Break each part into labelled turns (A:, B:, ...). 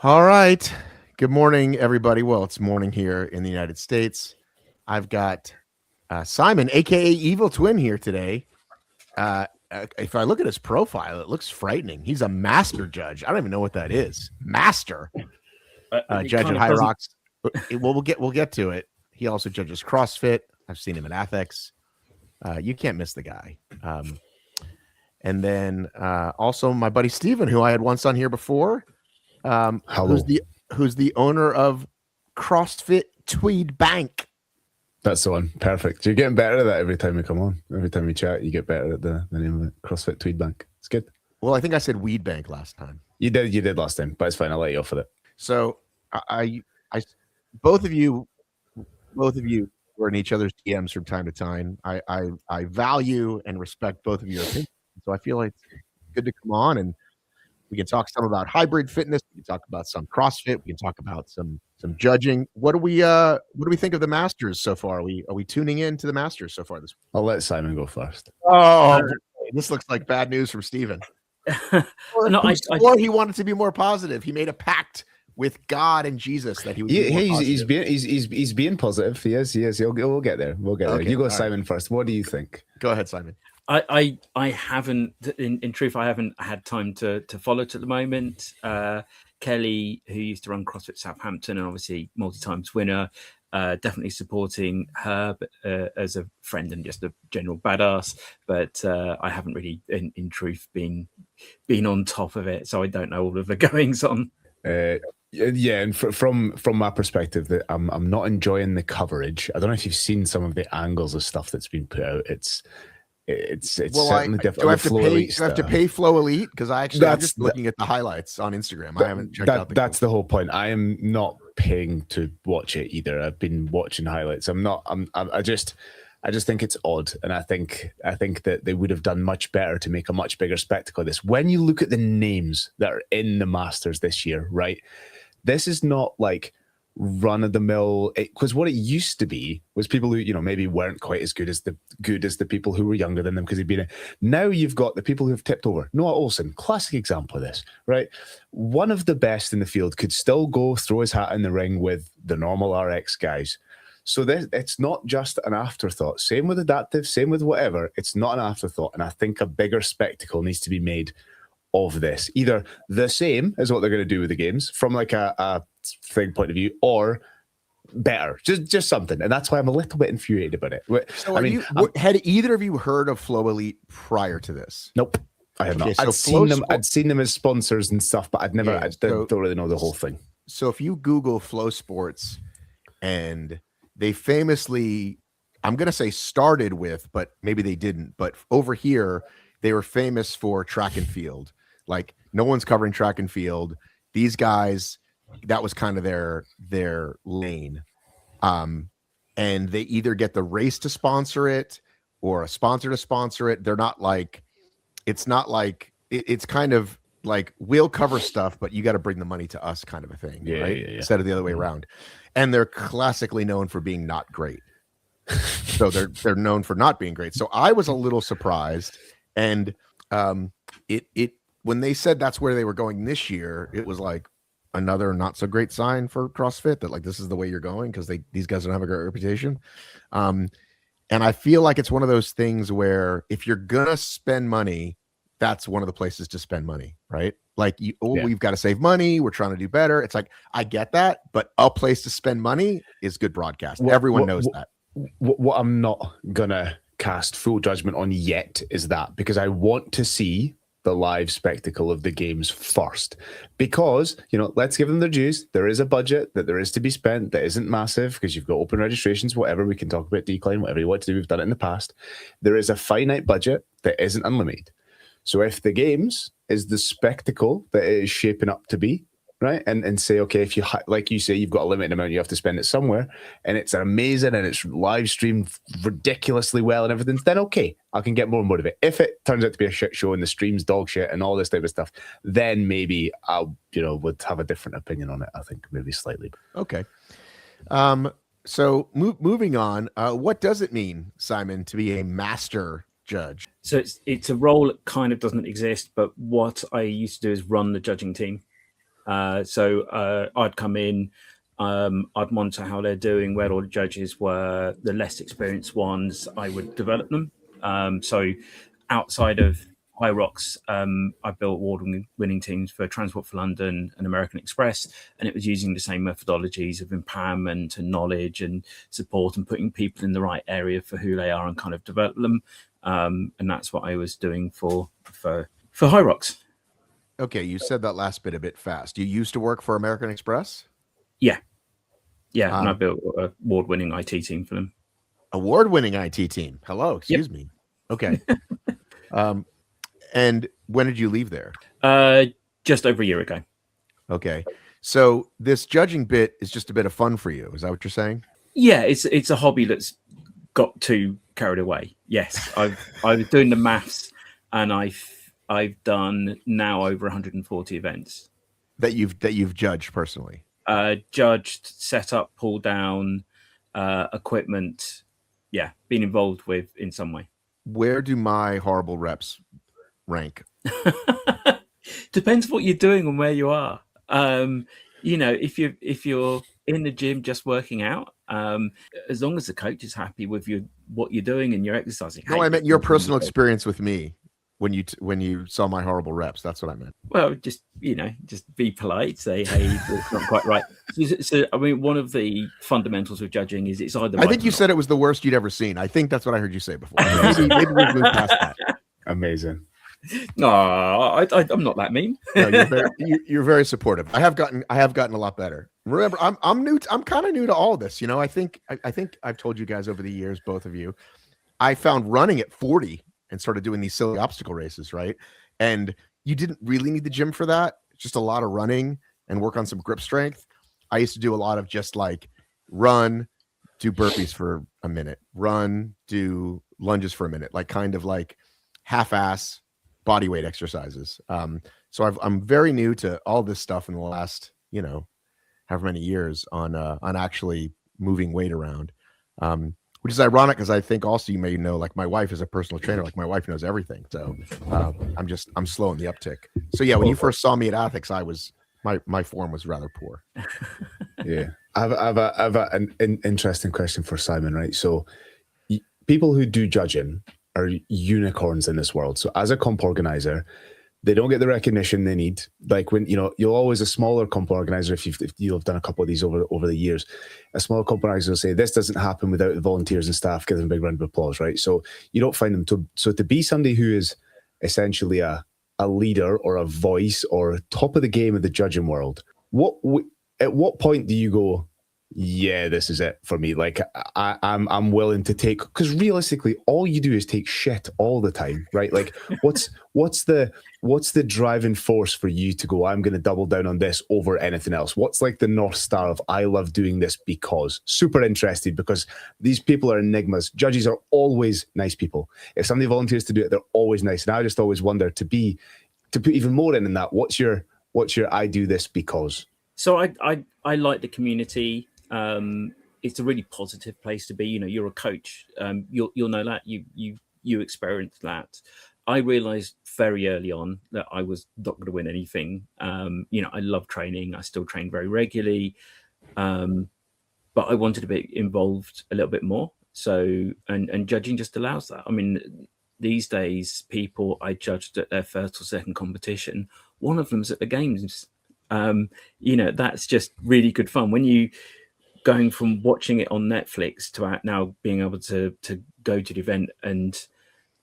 A: All right. Good morning, everybody. Well, it's morning here in the United States. I've got Simon, aka Evil Twin, here today. If I look at his profile, it looks frightening. He's a master judge. I don't even know what that is. Master judge at HYROX. Well, we'll get to it. He also judges CrossFit. I've seen him at Athex. You can't miss the guy. And then also my buddy Steven, who I had once on here before. Who's the owner of CrossFit Tweed Bank?
B: That's the one. Perfect. You're getting better at that every time we come on. Every time we chat, you get better at the name of it. CrossFit Tweed Bank. It's good.
A: Well, I think I said Weed Bank last time.
B: You did last time, but it's fine. I'll let you off with it.
A: So I both of you were in each other's DMs from time to time. I value and respect both of your opinions. So I feel like it's good to come on and we can talk some about hybrid fitness. We can talk about some CrossFit. We can talk about some judging. What do we think of the Masters so far? Are we tuning in to the Masters so far this week?
B: I'll let Simon go first.
A: Oh, this looks like bad news from Steven. He wanted to be more positive. He made a pact with God and Jesus that he would.
B: He's being positive. He is. We'll get there. We'll get there. You go, Simon, first. What do you think?
A: Go ahead, Simon.
C: I haven't, in truth, I haven't had time to follow it at the moment. Kelly, who used to run CrossFit Southampton and obviously multi-times winner, definitely supporting her as a friend and just a general badass. But I haven't really, in truth, been on top of it, so I don't know all of the goings on.
B: Yeah, and from my perspective, that I'm not enjoying the coverage. I don't know if you've seen some of the angles of stuff that's been put out. It's certainly different.
A: Do I have to pay FloElite? Because I'm just looking at the highlights on Instagram. I haven't checked out.
B: That's the whole point. I am not paying to watch it either. I've been watching highlights. I just think it's odd, and I think that they would have done much better to make a much bigger spectacle of this. When you look at the names that are in the Masters this year, right? This is not like run-of-the-mill, because what it used to be was people who maybe weren't quite as good as the people who were younger than them because they'd been in. Now you've got the people who've tipped over. Noah Olsen, classic example of this, right? One of the best in the field could still go throw his hat in the ring with the normal RX guys. So it's not just an afterthought. Same with adaptive, same with whatever. It's not an afterthought, and I think a bigger spectacle needs to be made of this. Either the same as what they're going to do with the games from like a thing point of view, or better, just something. And that's why I'm a little bit infuriated about it.
A: So had either of you heard of FloElite prior to this?
B: Nope, I have not. I'd seen them as sponsors and stuff, but I don't really know the whole thing.
A: So if you Google Flow Sports, and they famously, I'm going to say started with, but maybe they didn't, but over here they were famous for track and field. Like no one's covering track and field. These guys, that was kind of their lane. And they either get the race to sponsor it or a sponsor to sponsor it. They're not like, it's kind of like we'll cover stuff, but you got to bring the money to us kind of a thing, right? Yeah. Instead of the other way around. And they're classically known for being not great. So they're known for not being great. So I was a little surprised. And when they said that's where they were going this year, it was like another not so great sign for CrossFit that like this is the way you're going because these guys don't have a great reputation. And I feel like it's one of those things where if you're gonna spend money, that's one of the places to spend money, right? Like we've got to save money. We're trying to do better. It's like I get that, but a place to spend money is good broadcast. Everyone knows that.
B: What I'm not gonna cast full judgment on yet is that, because I want to see the live spectacle of the games first, because let's give them their dues. There is a budget that there is to be spent that isn't massive because you've got open registrations, whatever. We can talk about decline, whatever you want to do. We've done it in the past. There is a finite budget that isn't unlimited. So if the games is the spectacle that it is shaping up to be, right, and say, okay, if you like you say you've got a limited amount, you have to spend it somewhere, and it's amazing and it's live streamed ridiculously well and everything, then okay, I can get more motivated. If it turns out to be a shit show and the stream's dog shit and all this type of stuff, then maybe I would have a different opinion on it. I think maybe slightly.
A: Okay. So moving on, what does it mean, Simon, to be a master judge?
C: So it's a role that kind of doesn't exist, but what I used to do is run the judging team. So I'd come in, I'd monitor how they're doing, where all the judges were, the less experienced ones, I would develop them. So outside of HYROX, I built award-winning teams for Transport for London and American Express, and it was using the same methodologies of empowerment and knowledge and support and putting people in the right area for who they are and kind of develop them. And that's what I was doing for HYROX.
A: Okay, you said that last bit a bit fast. You used to work for American Express?
C: Yeah. And I built an award-winning IT team for them.
A: Award-winning IT team. Hello, excuse me. Okay. And when did you leave there?
C: Just over a year ago.
A: Okay. So this judging bit is just a bit of fun for you. Is that what you're saying?
C: Yeah, it's a hobby that's got too carried away. Yes, I was doing the maths, and I've done now over 140 events
A: that you've judged personally.
C: Judged, set up, pull down, equipment. Yeah, been involved with in some way.
A: Where do my horrible reps rank?
C: Depends what you're doing and where you are. If you're in the gym just working out, as long as the coach is happy with what you're doing and you're exercising.
A: No, I meant your personal experience with me when you saw my horrible reps. That's what I meant.
C: Well, just be polite, say, hey, it's not quite right. So I mean, one of the fundamentals of judging is it's either.
A: I think you said it was the worst you'd ever seen. I think that's what I heard you say before. Maybe we've moved past that.
B: Amazing.
C: No, I'm not that mean.
A: No, you're very supportive. I have gotten a lot better. Remember, I'm new. I'm kind of new to all this. I think I've told you guys over the years, both of you, I found running at 40 and started doing these silly obstacle races, right? And you didn't really need the gym for that. Just a lot of running and work on some grip strength. I used to do a lot of just like run, do burpees for a minute, run, do lunges for a minute, like kind of like half-ass body weight exercises. So I'm very new to all this stuff in the last, however many years on actually moving weight around. Which is ironic because I think also you may know, like my wife is a personal trainer, like my wife knows everything. So I'm slow in the uptick. So yeah, when you first saw me at Athex, my form was rather poor.
B: Yeah. I have an interesting question for Simon, right? So people who do judging are unicorns in this world. So as a comp organizer, they don't get the recognition they need. Like when, you're always a smaller comp organizer. If you've done a couple of these over the years, a smaller comp organizer will say, this doesn't happen without the volunteers and staff. Give them a big round of applause, right? So you don't find them so to be somebody who is essentially a leader or a voice or top of the game of the judging world, at what point do you go, yeah, this is it for me? Like I'm willing to take, because realistically, all you do is take shit all the time, right? Like what's the driving force for you to go, I'm going to double down on this over anything else? What's like the North Star of I love doing this because? Super interested, because these people are enigmas. Judges are always nice people. If somebody volunteers to do it, they're always nice. And I just always wonder to put even more in that. What's your I do this because?
C: So I like the community. It's a really positive place to be. You're a coach. You'll know that you experienced that. I realized very early on that I was not going to win anything. I love training. I still train very regularly, but I wanted to be involved a little bit more. So and judging just allows that. I mean, these days, people I judged at their first or second competition, one of them's at the games. That's just really good fun when you. Going from watching it on Netflix to now being able to go to the event and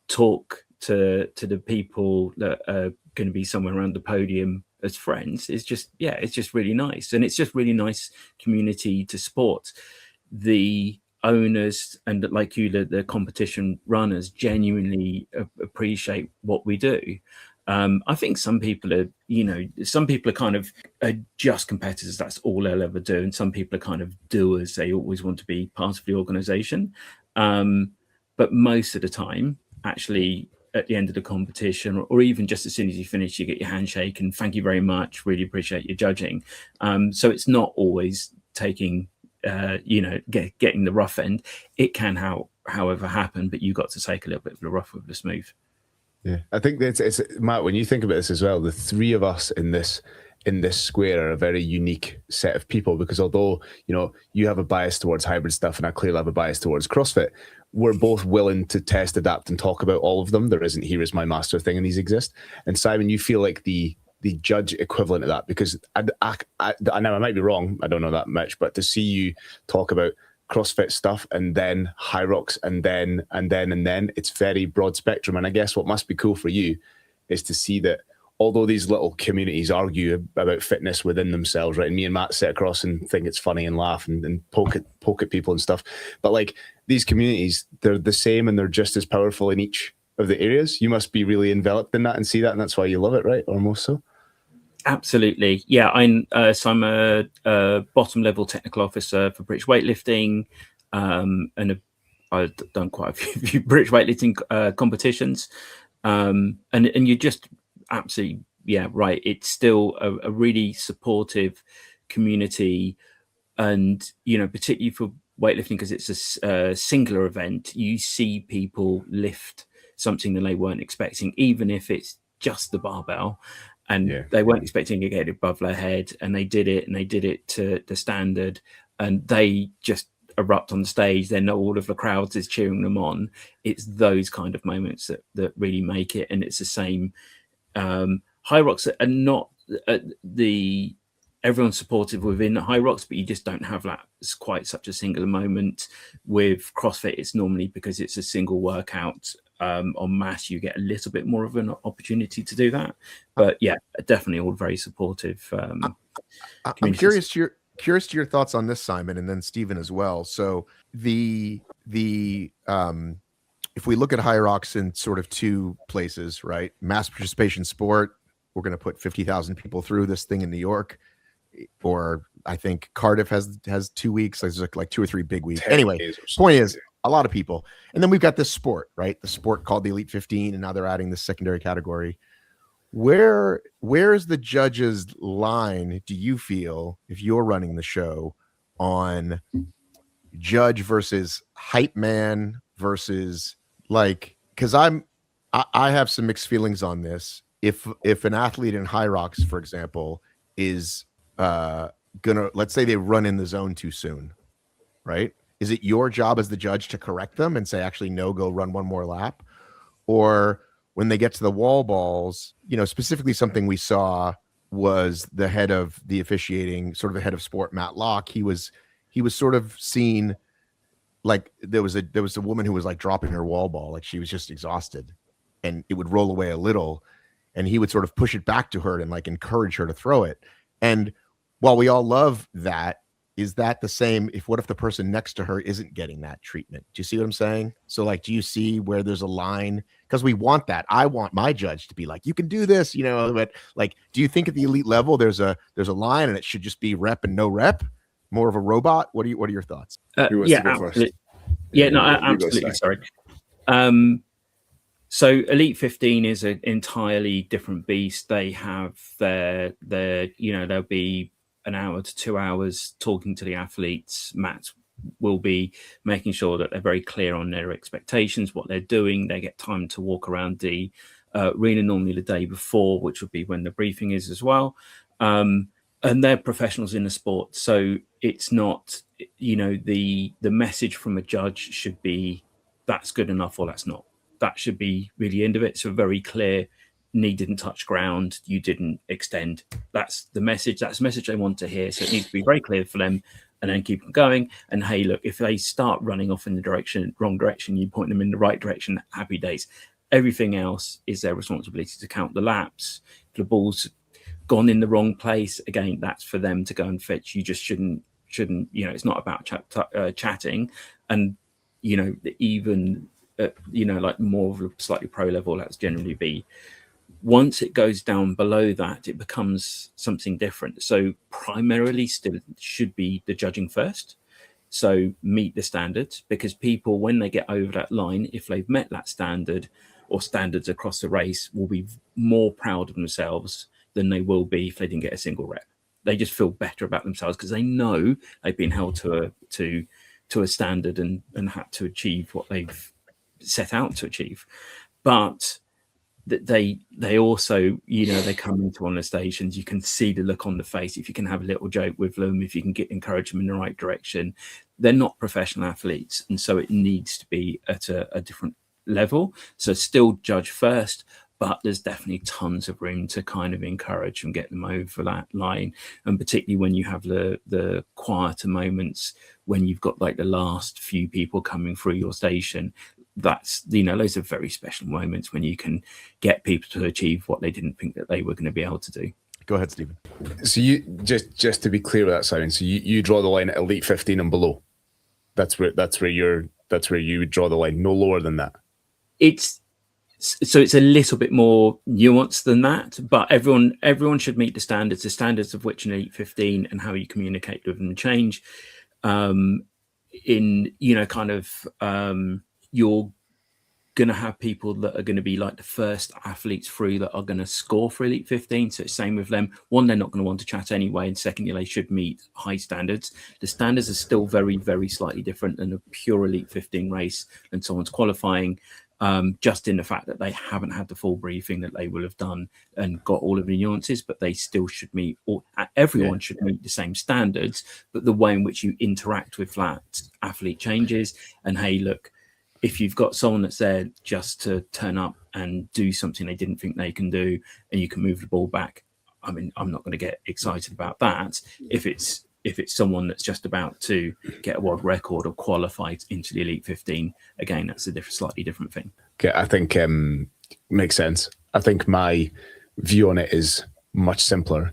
C: talk to the people that are going to be somewhere around the podium as friends is just, it's just really nice. And it's just really nice community to support. The owners and like you, the competition runners genuinely appreciate what we do. I think some people are kind of just competitors. That's all they'll ever do. And some people are kind of doers. They always want to be part of the organization. But most of the time, actually, at the end of the competition, or even just as soon as you finish, you get your handshake and thank you very much. Really appreciate your judging. So it's not always taking, getting the rough end. It can, however, happen, but you got to take a little bit of the rough with the smooth.
B: Yeah, I think it's Matt, when you think about this as well, the three of us in this in this square are a very unique set of people, because although, you know, you have a bias towards hybrid stuff and I clearly have a bias towards CrossFit, we're both willing to test, adapt, and talk about all of them. There isn't here is my master thing, and these exist. And Simon, you feel like the judge equivalent of that, because I know I might be wrong, I don't know that much, but to see you talk about CrossFit stuff and then HYROX and then it's very broad spectrum. And I guess what must be cool for you is to see that although these little communities argue about fitness within themselves, right? And me and Matt sit across and think it's funny and laugh and poke at people and stuff. But like these communities, they're the same and they're just as powerful in each of the areas. You must be really enveloped in that and see that, and that's why you love it, right? Or more so.
C: Absolutely. Yeah, I'm a bottom level technical officer for British weightlifting, and I've done quite a few British weightlifting competitions, and you just absolutely, yeah, right. It's still a really supportive community, and you know, particularly for weightlifting, because it's a singular event, you see people lift something that they weren't expecting, even if it's just the barbell. And they weren't expecting to get it above their head, and they did it to the standard, and they just erupt on the stage. Then all of the crowds is cheering them on. It's those kind of moments that really make it. And it's the same. HYROX are not everyone's supportive within HYROX, but you just don't have that. It's quite such a singular moment. With CrossFit, it's normally because it's a single workout. On mass, you get a little bit more of an opportunity to do that, but yeah, definitely all very supportive.
A: I'm curious to your thoughts on this, Simon, and then Stephen as well. So if we look at HYROX in sort of two places, right? Mass participation sport, we're going to put 50,000 people through this thing in New York, or I think Cardiff has 2 weeks. There's like 2 or 3 big weeks. Anyway, point is, a lot of people. And then we've got this sport, right? The sport called the Elite 15, and now they're adding this secondary category. Where is the judge's line, do you feel, if you're running the show, on judge versus hype man versus, like, because I have some mixed feelings on this. If an athlete in HYROX, for example, is gonna, let's say they run in the zone too soon, right? Is it your job as the judge to correct them and say, actually, no, go run one more lap? Or when they get to the wall balls, you know, specifically something we saw was the head of the officiating, sort of the head of sport, Matt Locke. He was sort of seen like there was a woman who was like dropping her wall ball, like she was just exhausted, and it would roll away a little, and he would sort of push it back to her and like encourage her to throw it. And while we all love that, is that the same what if the person next to her isn't getting that treatment? Do you see what I'm saying? So like, do you see where there's a line? Because we want that. I want my judge to be like, you can do this, you know, but like, do you think at the elite level there's a line and it should just be rep and no rep? More of a robot? What are your thoughts?
C: Yeah, absolutely. Yeah, no, absolutely. Sorry. So Elite 15 is an entirely different beast. They have their you know, there'll be an hour to 2 hours talking to the athletes. Matt will be making sure that they're very clear on their expectations, what they're doing. They get time to walk around the arena normally the day before, which would be when the briefing is as well. And they're professionals in the sport. So it's not, you know, the message from a judge should be, that's good enough or that's not. That should be really the end of it. So very clear, knee didn't touch ground, you didn't extend. That's the message. That's the message they want to hear. So it needs to be very clear for them, and then keep them going. And hey, look, if they start running off in the wrong direction, you point them in the right direction. Happy days. Everything else is their responsibility to count the laps. If the ball's gone in the wrong place, again, that's for them to go and fetch. You just shouldn't. You know, it's not about chatting. And you know, even you know, like more of a slightly pro level, that's generally be. Once it goes down below that, it becomes something different. So primarily still should be the judging first. So meet the standards, because people, when they get over that line, if they've met that standard or standards across the race, will be more proud of themselves than they will be if they didn't get a single rep. They just feel better about themselves because they know they've been held to a standard and had to achieve what they've set out to achieve. But that they also, you know, they come into one of the stations, you can see the look on the face. If you can have a little joke with them, if you can encourage them in the right direction, they're not professional athletes, and so it needs to be at a different level. So still judge first, but there's definitely tons of room to kind of encourage and get them over that line. And particularly when you have the quieter moments, when you've got like the last few people coming through your station, that's, you know, those are very special moments when you can get people to achieve what they didn't think that they were going to be able to do.
A: Go ahead, Stephen.
B: So you just to be clear with that, Simon. So you draw the line at elite 15 and below. That's where you would draw the line. No lower than that.
C: It's a little bit more nuanced than that, but everyone should meet the standards of which an elite 15 and how you communicate with them change. In, you know, kind of you're going to have people that are going to be like the first athletes through that are going to score for elite 15. So it's same with them. One, they're not going to want to chat anyway, and secondly, they should meet high standards. The standards are still very, very slightly different than a pure elite 15 race and someone's qualifying, just in the fact that they haven't had the full briefing that they will have done and got all of the nuances, but they still should meet, or everyone should meet the same standards, but the way in which you interact with that athlete changes. And hey, look, if you've got someone that's there just to turn up and do something they didn't think they can do, and you can move the ball back, I mean, I'm not going to get excited about that. If it's someone that's just about to get a world record or qualify into the elite 15, again, that's a slightly different thing.
B: Okay, I think makes sense. I think my view on it is much simpler.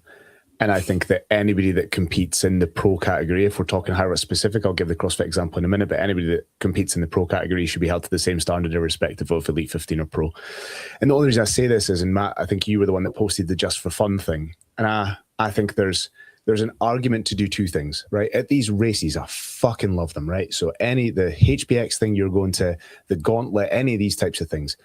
B: And I think that anybody that competes in the pro category, if we're talking HYROX specific, I'll give the CrossFit example in a minute, but anybody that competes in the pro category should be held to the same standard irrespective of elite 15 or pro. And the only reason I say this is, and Matt, I think you were the one that posted the just for fun thing. And I think there's an argument to do two things, right? At these races, I fucking love them, right? So the HPX thing you're going to, the Gauntlet, any of these types of things,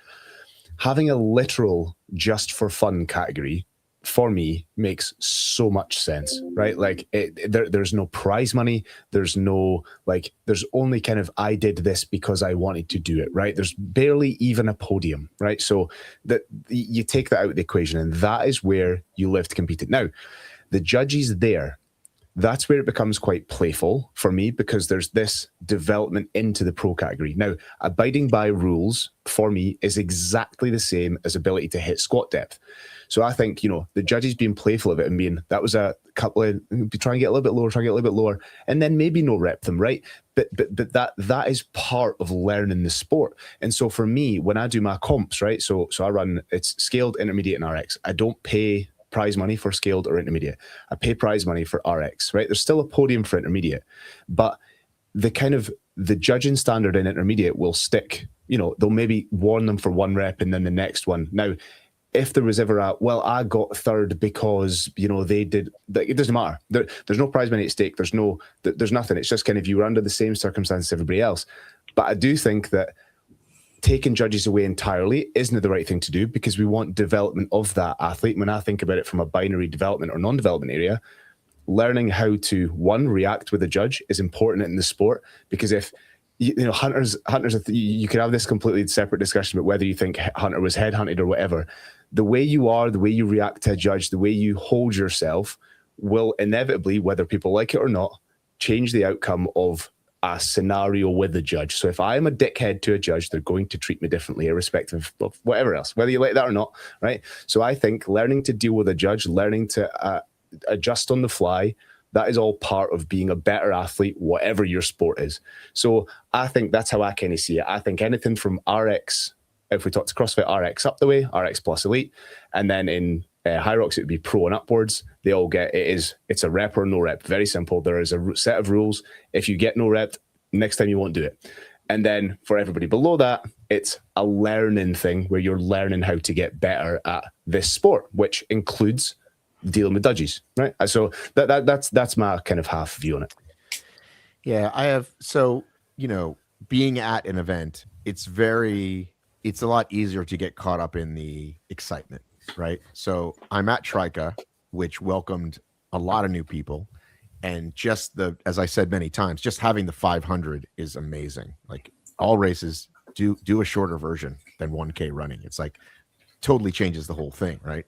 B: having a literal just for fun category for me makes so much sense, right? Like there's no prize money. There's no, like, there's only kind of, I did this because I wanted to do it, right? There's barely even a podium, right? So that you take that out of the equation, and that is where you live to compete it. Now, the judges there, that's where it becomes quite playful for me, because there's this development into the pro category. Now, abiding by rules for me is exactly the same as ability to hit squat depth. So I think, you know, the judges being playful of it and being, that was a couple of, try and get a little bit lower, and then maybe no rep them, right? But that is part of learning the sport. And so for me, when I do my comps, right, so I run, it's scaled, intermediate, and RX. I don't pay prize money for scaled or intermediate. I pay prize money for RX, right? There's still a podium for intermediate, but the judging standard in intermediate will stick, you know, they'll maybe warn them for one rep and then the next one. Now, if there was ever well, I got third because, you know, they did, it doesn't matter. There's no prize money at stake. There's nothing. It's just kind of, you were under the same circumstances as everybody else. But I do think that taking judges away entirely isn't the right thing to do, because we want development of that athlete. When I think about it from a binary development or non-development area, learning how to, one, react with a judge is important in the sport, because if, you know, hunters, you could have this completely separate discussion about whether you think Hunter was headhunted or whatever. The way you are, the way you react to a judge, the way you hold yourself will inevitably, whether people like it or not, change the outcome of a scenario with the judge. So if I am a dickhead to a judge, they're going to treat me differently, irrespective of whatever else, whether you like that or not, right? So I think learning to deal with a judge, learning to adjust on the fly, that is all part of being a better athlete, whatever your sport is. So I think that's how I kind of see it. I think anything from RX, if we talk to CrossFit, RX up the way, RX plus elite, and then in HYROX, it would be pro and upwards. They all get, it's a rep or no rep. Very simple. There is a set of rules. If you get no rep, next time you won't do it. And then for everybody below that, it's a learning thing where you're learning how to get better at this sport, which includes dealing with judges, right? So that's my kind of half view on it.
A: Yeah, I have. So, you know, being at an event, it's a lot easier to get caught up in the excitement, right? So I'm at Trika, which welcomed a lot of new people. And just as I said many times, just having the 500 is amazing. Like, all races do a shorter version than 1K running. It's like totally changes the whole thing, right?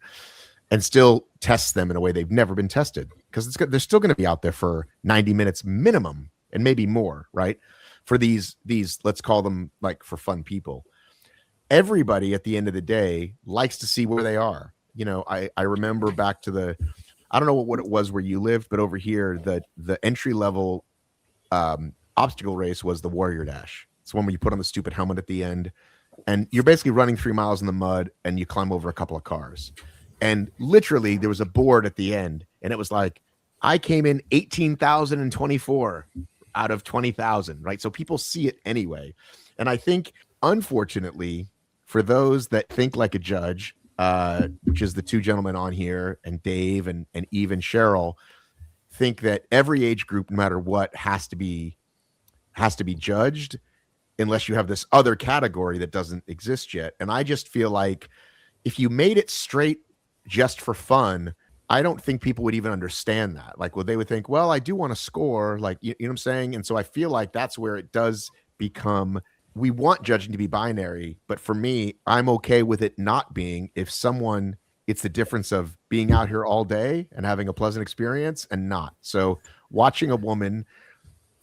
A: And still tests them in a way they've never been tested, because they're still going to be out there for 90 minutes minimum and maybe more, right? For these, let's call them like for fun people. Everybody at the end of the day likes to see where they are. You know, I remember back to I don't know what it was where you lived, but over here, the entry level obstacle race was the Warrior Dash. It's one where you put on the stupid helmet at the end, and you're basically running 3 miles in the mud, and you climb over a couple of cars. And literally, there was a board at the end, and it was like, I came in 18,024 out of 20,000, right? So people see it anyway. And I think, unfortunately, for those that think like a judge, which is the two gentlemen on here, and Dave and even Cheryl, think that every age group, no matter what, has to be judged, unless you have this other category that doesn't exist yet. And I just feel like if you made it straight just for fun, I don't think people would even understand that. Like, well, they would think, well, I do want to score, like, you know what I'm saying? And so I feel like that's where it does become, we want judging to be binary, but for me, I'm okay with it not being. If someone, it's the difference of being out here all day and having a pleasant experience and not. So watching a woman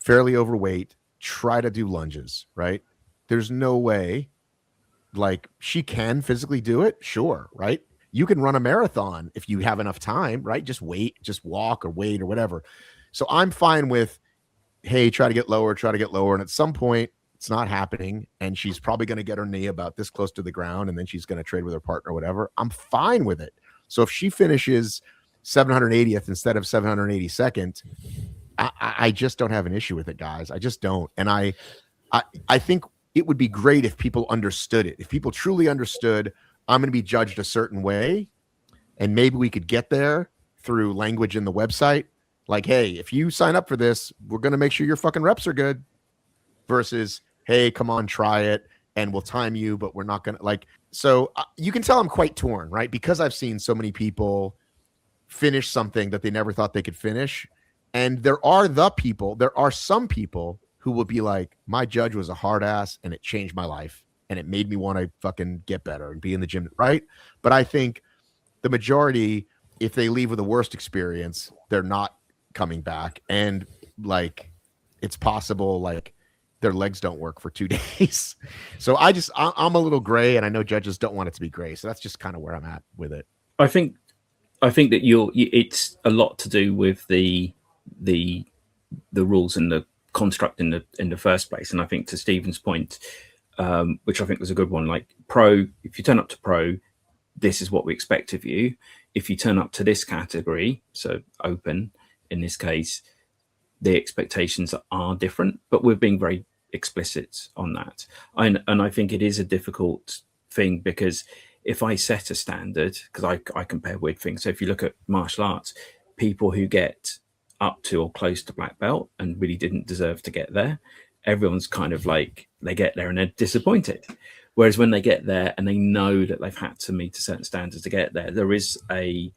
A: fairly overweight try to do lunges, right? There's no way, like, she can physically do it, sure, right? You can run a marathon if you have enough time, right? Just walk or wait or whatever. So I'm fine with, hey, try to get lower. And at some point, it's not happening, and she's probably going to get her knee about this close to the ground, and then she's going to trade with her partner or whatever. I'm fine with it. So if she finishes 780th instead of 782nd, I just don't have an issue with it, guys. I just don't. And I think it would be great if people understood it. If people truly understood, I'm going to be judged a certain way, and maybe we could get there through language in the website. Like, hey, if you sign up for this, we're going to make sure your fucking reps are good, versus, hey, come on, try it, and we'll time you, but we're not going to, like, so you can tell I'm quite torn, right? Because I've seen so many people finish something that they never thought they could finish. And there are some people who will be like, my judge was a hard ass and it changed my life and it made me want to fucking get better and be in the gym, right? But I think the majority, if they leave with the worst experience, they're not coming back. And like, it's possible, like, their legs don't work for 2 days. So I'm a little gray, and I know judges don't want it to be gray. So that's just kind of where I'm at with it.
C: I think that it's a lot to do with the rules and the construct in the first place. And I think, to Stephen's point, which I think was a good one, like, pro, if you turn up to pro, this is what we expect of you. If you turn up to this category, so open in this case, the expectations are different, but we're being very explicit on that. And I think it is a difficult thing, because if I set a standard, because I compare weird things. So if you look at martial arts, people who get up to or close to black belt and really didn't deserve to get there, everyone's kind of like, they get there and they're disappointed. Whereas when they get there and they know that they've had to meet a certain standards to get there, there is a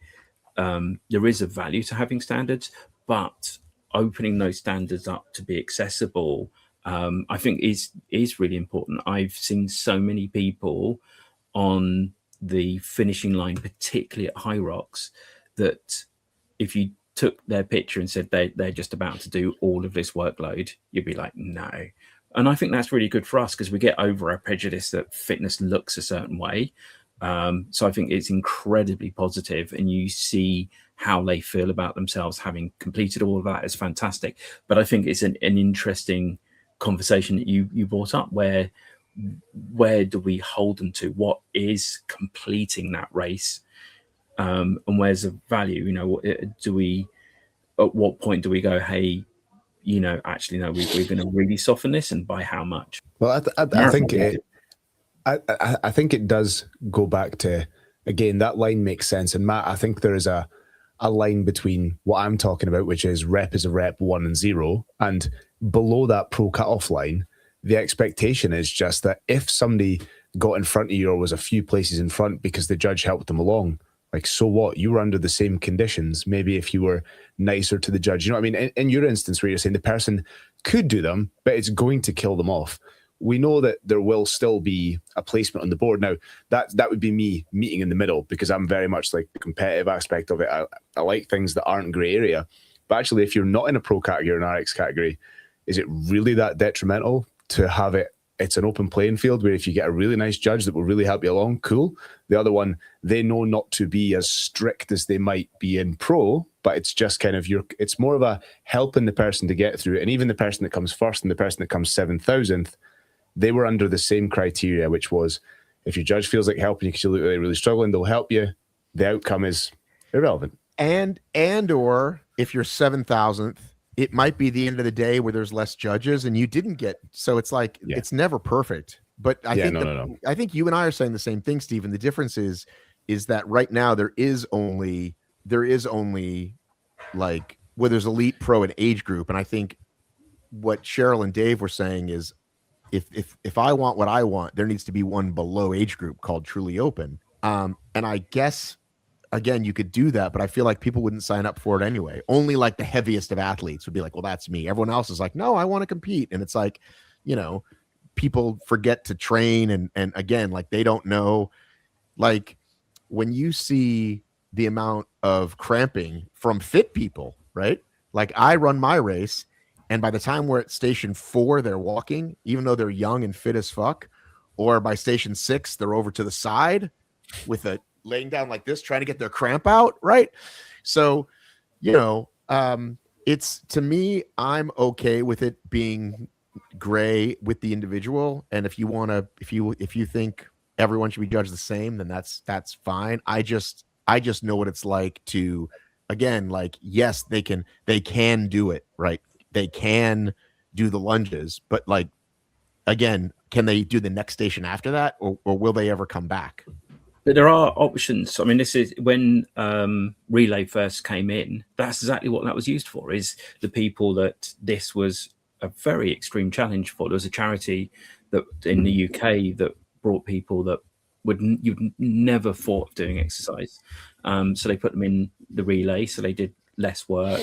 C: value to having standards, but opening those standards up to be accessible, I think is really important. I've seen so many people on the finishing line, particularly at HYROX, that if you took their picture and said they're just about to do all of this workload, you'd be like, no. And I think that's really good for us, because we get over our prejudice that fitness looks a certain way. So I think it's incredibly positive, and you see how they feel about themselves having completed all of that is fantastic. But I think it's an interesting conversation that you brought up, where do we hold them to? What is completing that race? And where's the value? You know, at what point do we go, hey, you know, actually, no, we're going to really soften this, and by how much?
B: Well, I think I think it does go back to, again, that line makes sense. And Matt, I think there is a line between what I'm talking about, which is rep is a rep, 1 and 0, and below that pro cutoff line, the expectation is just that if somebody got in front of you or was a few places in front because the judge helped them along, like, so what? You were under the same conditions. Maybe if you were nicer to the judge, you know what I mean? In your instance where you're saying the person could do them, but it's going to kill them off. we know that there will still be a placement on the board. Now, that would be me meeting in the middle, because I'm very much like the competitive aspect of it. I like things that aren't gray area. But actually, if you're not in a pro category or an RX category, is it really that detrimental to have it? It's an open playing field where if you get a really nice judge that will really help you along, cool. The other one, they know not to be as strict as they might be in pro, but it's just kind of it's more of a helping the person to get through it. And even the person that comes first and the person that comes 7,000th, they were under the same criteria, which was if your judge feels like helping you because you look really, really struggling, they'll help you. The outcome is irrelevant.
A: And or if you're 7,000th, it might be the end of the day where there's less judges and you didn't get, so it's like, it's never perfect. But I think I think you and I are saying the same thing, Stephen. The difference is that right now there is only like, well, there's elite, pro, and age group. And I think what Cheryl and Dave were saying is if I want what I want, there needs to be one below age group called Truly Open. And I guess, again, you could do that, but I feel like people wouldn't sign up for it anyway. Only like the heaviest of athletes would be like, well, that's me. Everyone else is like, no, I want to compete. And it's like, you know, people forget to train. And again, like they don't know, like when you see the amount of cramping from fit people, right? Like I run my race, and by the time we're at station 4, they're walking, even though they're young and fit as fuck. Or by station 6, they're over to the side with a laying down like this, trying to get their cramp out, right? So, you know, it's, to me, I'm okay with it being gray with the individual. And if you want to, if you think everyone should be judged the same, then that's fine. I just know what it's like to, again, like, yes, they can do it, right? They can do the lunges, but like, again, can they do the next station after that, or will they ever come back?
C: But there are options. I mean, this is when relay first came in. That's exactly what that was used for. Is the people that this was a very extreme challenge for. There was a charity that in the UK that brought people that you'd never thought of doing exercise. So they put them in the relay, so they did less work.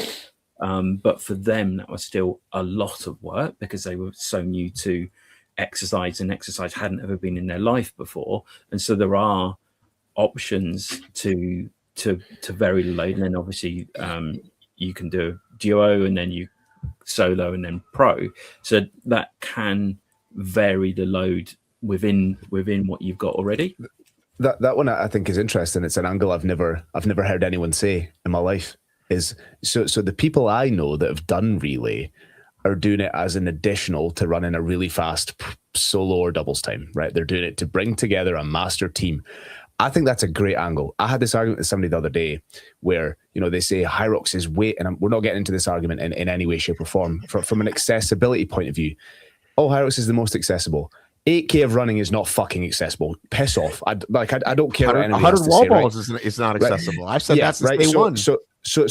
C: But for them, that was still a lot of work because they were so new to exercise, and exercise hadn't ever been in their life before. And so there are options to very low, and then obviously you can do duo, and then you solo, and then pro. So that can vary the load within what you've got already.
B: That one I think is interesting. It's an angle I've never heard anyone say in my life. Is so the people I know that have done relay are doing it as an additional to running a really fast solo or doubles time, right? They're doing it to bring together a master team. I think that's a great angle. I had this argument with somebody the other day where, you know, they say HYROX is weight, and we're not getting into this argument in any way, shape, or form. From an accessibility point of view, HYROX is the most accessible. 8K of running is not fucking accessible. Piss off. I don't care.
A: 100 wall balls is not accessible. I've said that since day one.
B: So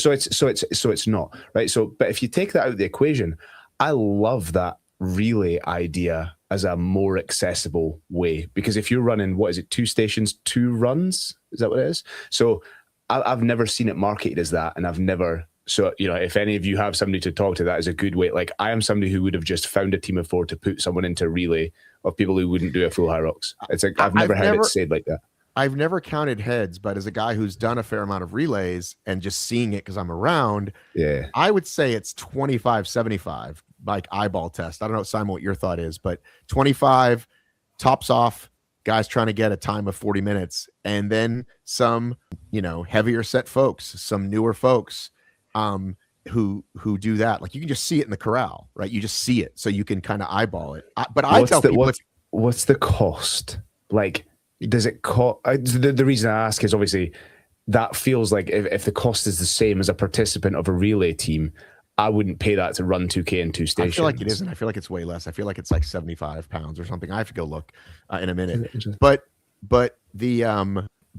B: it's not, right? So, but if you take that out of the equation, I love that relay idea as a more accessible way, because if you're running, what is it, 2 stations, 2 runs? Is that what it is? So I've never seen it marketed as that, and I've never. So, you know, if any of you have somebody to talk to, that is a good way. Like, I am somebody who would have just found a team of 4 to put someone into relay of people who wouldn't do a full HYROX. It's like, I've never heard it said like that.
A: I've never counted heads, but as a guy who's done a fair amount of relays and just seeing it because I'm around,
B: yeah,
A: I would say it's 25-75, like eyeball test. I don't know, Simon, what your thought is, but 25 tops off, guys trying to get a time of 40 minutes, and then some, you know, heavier set folks, some newer folks who do that. Like, you can just see it in the corral, right? You just see it, so you can kind of eyeball it. But I tell people,
B: what's the cost? Like, does it cost? The reason I ask is obviously that feels like if the cost is the same as a participant of a relay team, I wouldn't pay that to run 2K in 2 stations.
A: I feel like it isn't. I feel like it's way less. I feel like it's like 75 pounds or something. I have to go look in a minute. But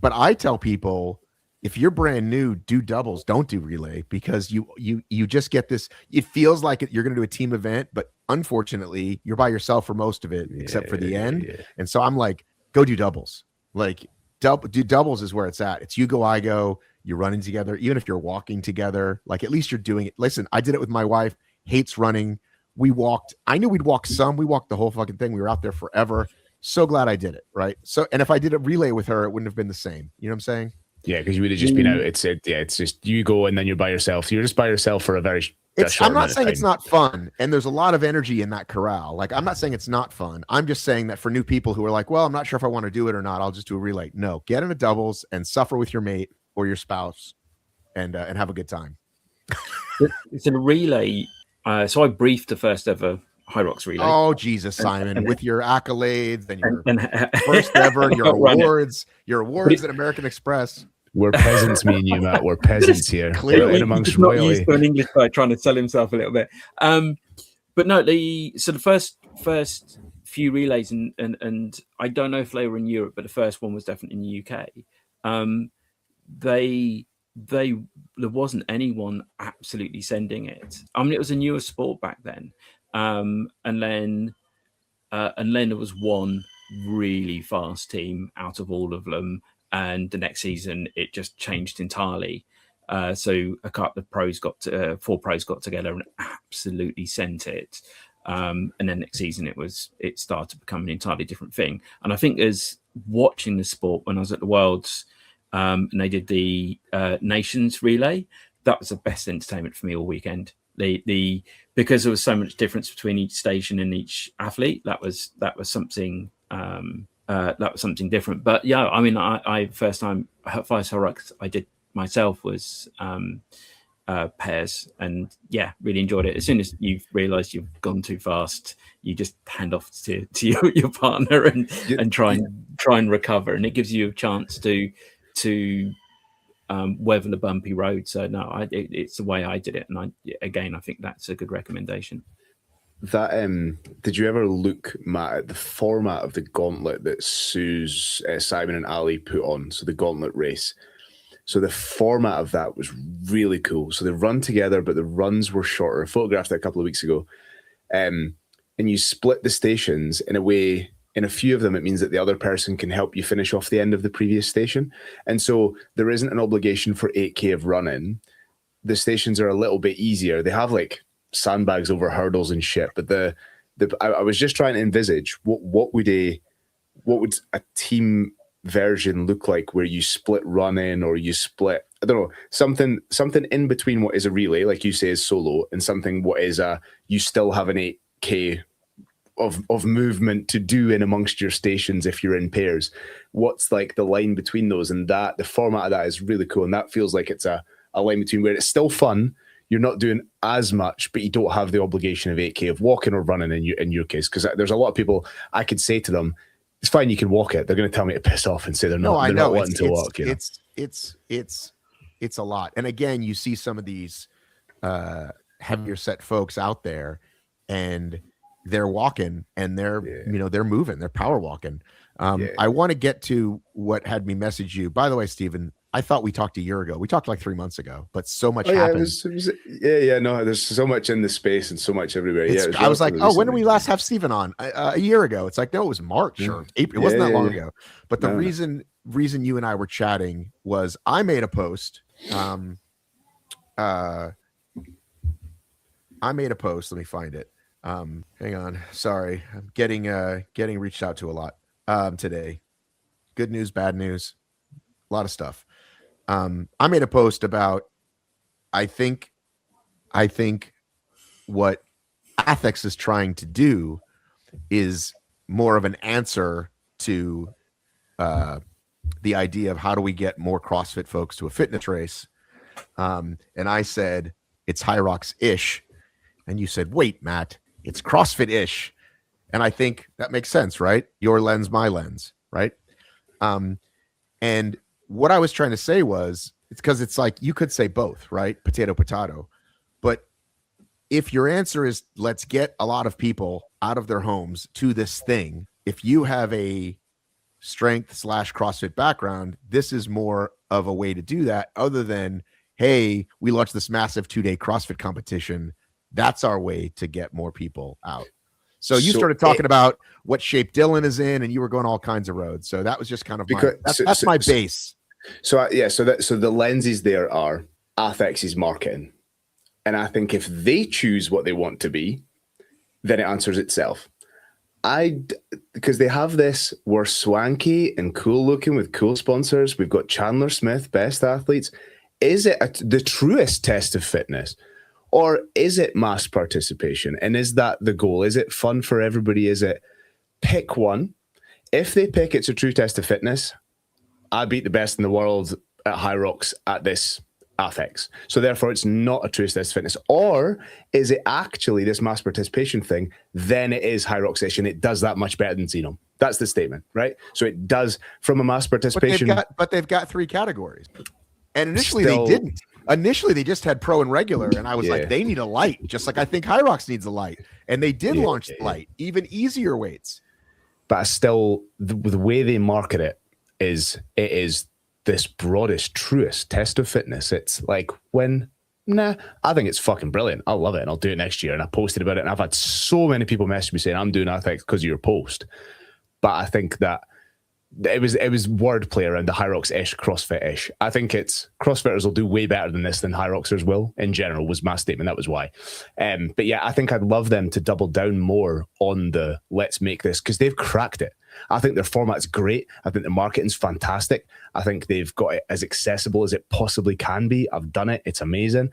A: I tell people, if you're brand new, do doubles, don't do relay, because you just get this. It feels like you're going to do a team event, but unfortunately, you're by yourself for most of it, except for the end. Yeah. And so I'm like, go do doubles. Like, do doubles is where it's at. It's you go, I go. You're running together, even if you're walking together. Like, at least you're doing it. Listen, I did it with my wife. Hates running. We walked. I knew we'd walk some. We walked the whole fucking thing. We were out there forever. So glad I did it. Right. So, and if I did a relay with her, it wouldn't have been the same. You know what I'm saying?
B: Yeah, because you would have just been out. It's just you go and then you're by yourself. You're just by yourself for a very short
A: I'm not
B: amount of
A: saying
B: time.
A: it's not fun, and there's a lot of energy in that corral. Like, I'm not saying it's not fun. I'm just saying that for new people who are like, well, I'm not sure if I want to do it or not, I'll just do a relay. No, get in a doubles and suffer with your mate or your spouse, and have a good time.
C: It's a relay. So I briefed the first ever HYROX relay.
A: Oh Jesus, Simon, with your accolades and your
C: and
A: first ever, and your awards, at American Express.
B: We're peasants, me and you, Matt. We're peasants here.
A: Clearly,
B: in amongst
C: he's not used to an English guy trying to sell himself a little bit. But no, the first few relays, and I don't know if they were in Europe, but the first one was definitely in the UK. There wasn't anyone absolutely sending it. I mean, it was a newer sport back then, and then there was one really fast team out of all of them. And the next season, it just changed entirely. So a couple of pros four pros got together and absolutely sent it. And then next season, it started to become an entirely different thing. And I think as watching the sport when I was at the Worlds, and they did the Nations relay, that was the best entertainment for me all weekend. Because there was so much difference between each station and each athlete, that was something. That was something different. But yeah, I mean, I first HYROX I did myself was pairs, and yeah, really enjoyed it. As soon as you've realised you've gone too fast, you just hand off to your partner and try and recover, and it gives you a chance to weather the bumpy road. So no, it's the way I did it, and I think that's a good recommendation.
B: That did you ever look, Matt, at the format of the Gauntlet that Simon and Ali put on? So the Gauntlet race. So the format of that was really cool. So they run together, but the runs were shorter. I photographed it a couple of weeks ago. And you split the stations in a way. In a few of them, it means that the other person can help you finish off the end of the previous station. And so there isn't an obligation for 8K of running. The stations are a little bit easier. They have like sandbags over hurdles and shit, but I was just trying to envisage what would a team version look like where you split running, or you split, I don't know, something in between what is a relay, like you say, is solo, and something what is you still have an 8K of movement to do in amongst your stations if you're in pairs. What's like the line between those? And that the format of that is really cool, and that feels like it's a line between where it's still fun. You're not doing as much, but you don't have the obligation of 8K of walking or running in your case. Because there's a lot of people I could say to them, it's fine, you can walk it. They're going to tell me to piss off and say they're not wanting to walk. You know?
A: It's a lot. And again, you see some of these heavier set folks out there, and they're walking and they're moving, they're power walking. I want to get to what had me message you. By the way, Stephen, I thought we talked a year ago. We talked like 3 months ago, but so much happened.
B: No, there's so much in the space and so much everywhere.
A: I was like, when did we last have Stephen on? A year ago. It's like, no, it was March or April. It wasn't that long ago. But the reason you and I were chatting was I made a post. I made a post. Let me find it. Hang on. Sorry. I'm getting reached out to a lot today. Good news, bad news, a lot of stuff. I made a post about, I think what Athex is trying to do is more of an answer to the idea of how do we get more CrossFit folks to a fitness race. And I said, it's HYROX-ish. And you said, wait, Matt, it's CrossFit-ish. And I think that makes sense, right? Your lens, my lens, right? And what I was trying to say was, it's because it's like, you could say both, right? Potato, potato. But if your answer is, let's get a lot of people out of their homes to this thing, if you have a strength/CrossFit background, this is more of a way to do that, other than, hey, we launched this massive 2-day CrossFit competition. That's our way to get more people out. So you started talking about what shape Dylan is in, and you were going all kinds of roads. So that was just kind of my base.
B: So the lenses there are Athex's marketing, and I think if they choose what they want to be, then it answers itself. Because they have this, we're swanky and cool looking with cool sponsors. We've got Chandler Smith, best athletes. Is it the truest test of fitness? Or is it mass participation? And is that the goal? Is it fun for everybody? Is it pick one? If they pick it's a true test of fitness, I beat the best in the world at HYROX at this Athex. So therefore it's not a true test of fitness. Or is it actually this mass participation thing? Then it is HYROX-ish and it does that much better than XENOM. That's the statement, right? So it does from a mass participation.
A: But they've got 3 categories. And initially they didn't. Initially they just had pro and regular. And I was like, they need a light, just like I think HYROX needs a light. And they did launch the light, even easier weights.
B: But I still, the way they market it is this broadest, truest test of fitness. It's like I think it's fucking brilliant. I love it and I'll do it next year. And I posted about it and I've had so many people message me saying I'm doing Athex because of your post. But I think that it was wordplay around the HYROX-ish, CrossFit-ish. I think it's CrossFitters will do way better than this than HYROXers will in general was my statement. That was why. But yeah, I think I'd love them to double down more on the let's make this because they've cracked it. I think their format's great. I think the marketing's fantastic. I think they've got it as accessible as it possibly can be. I've done it. It's amazing.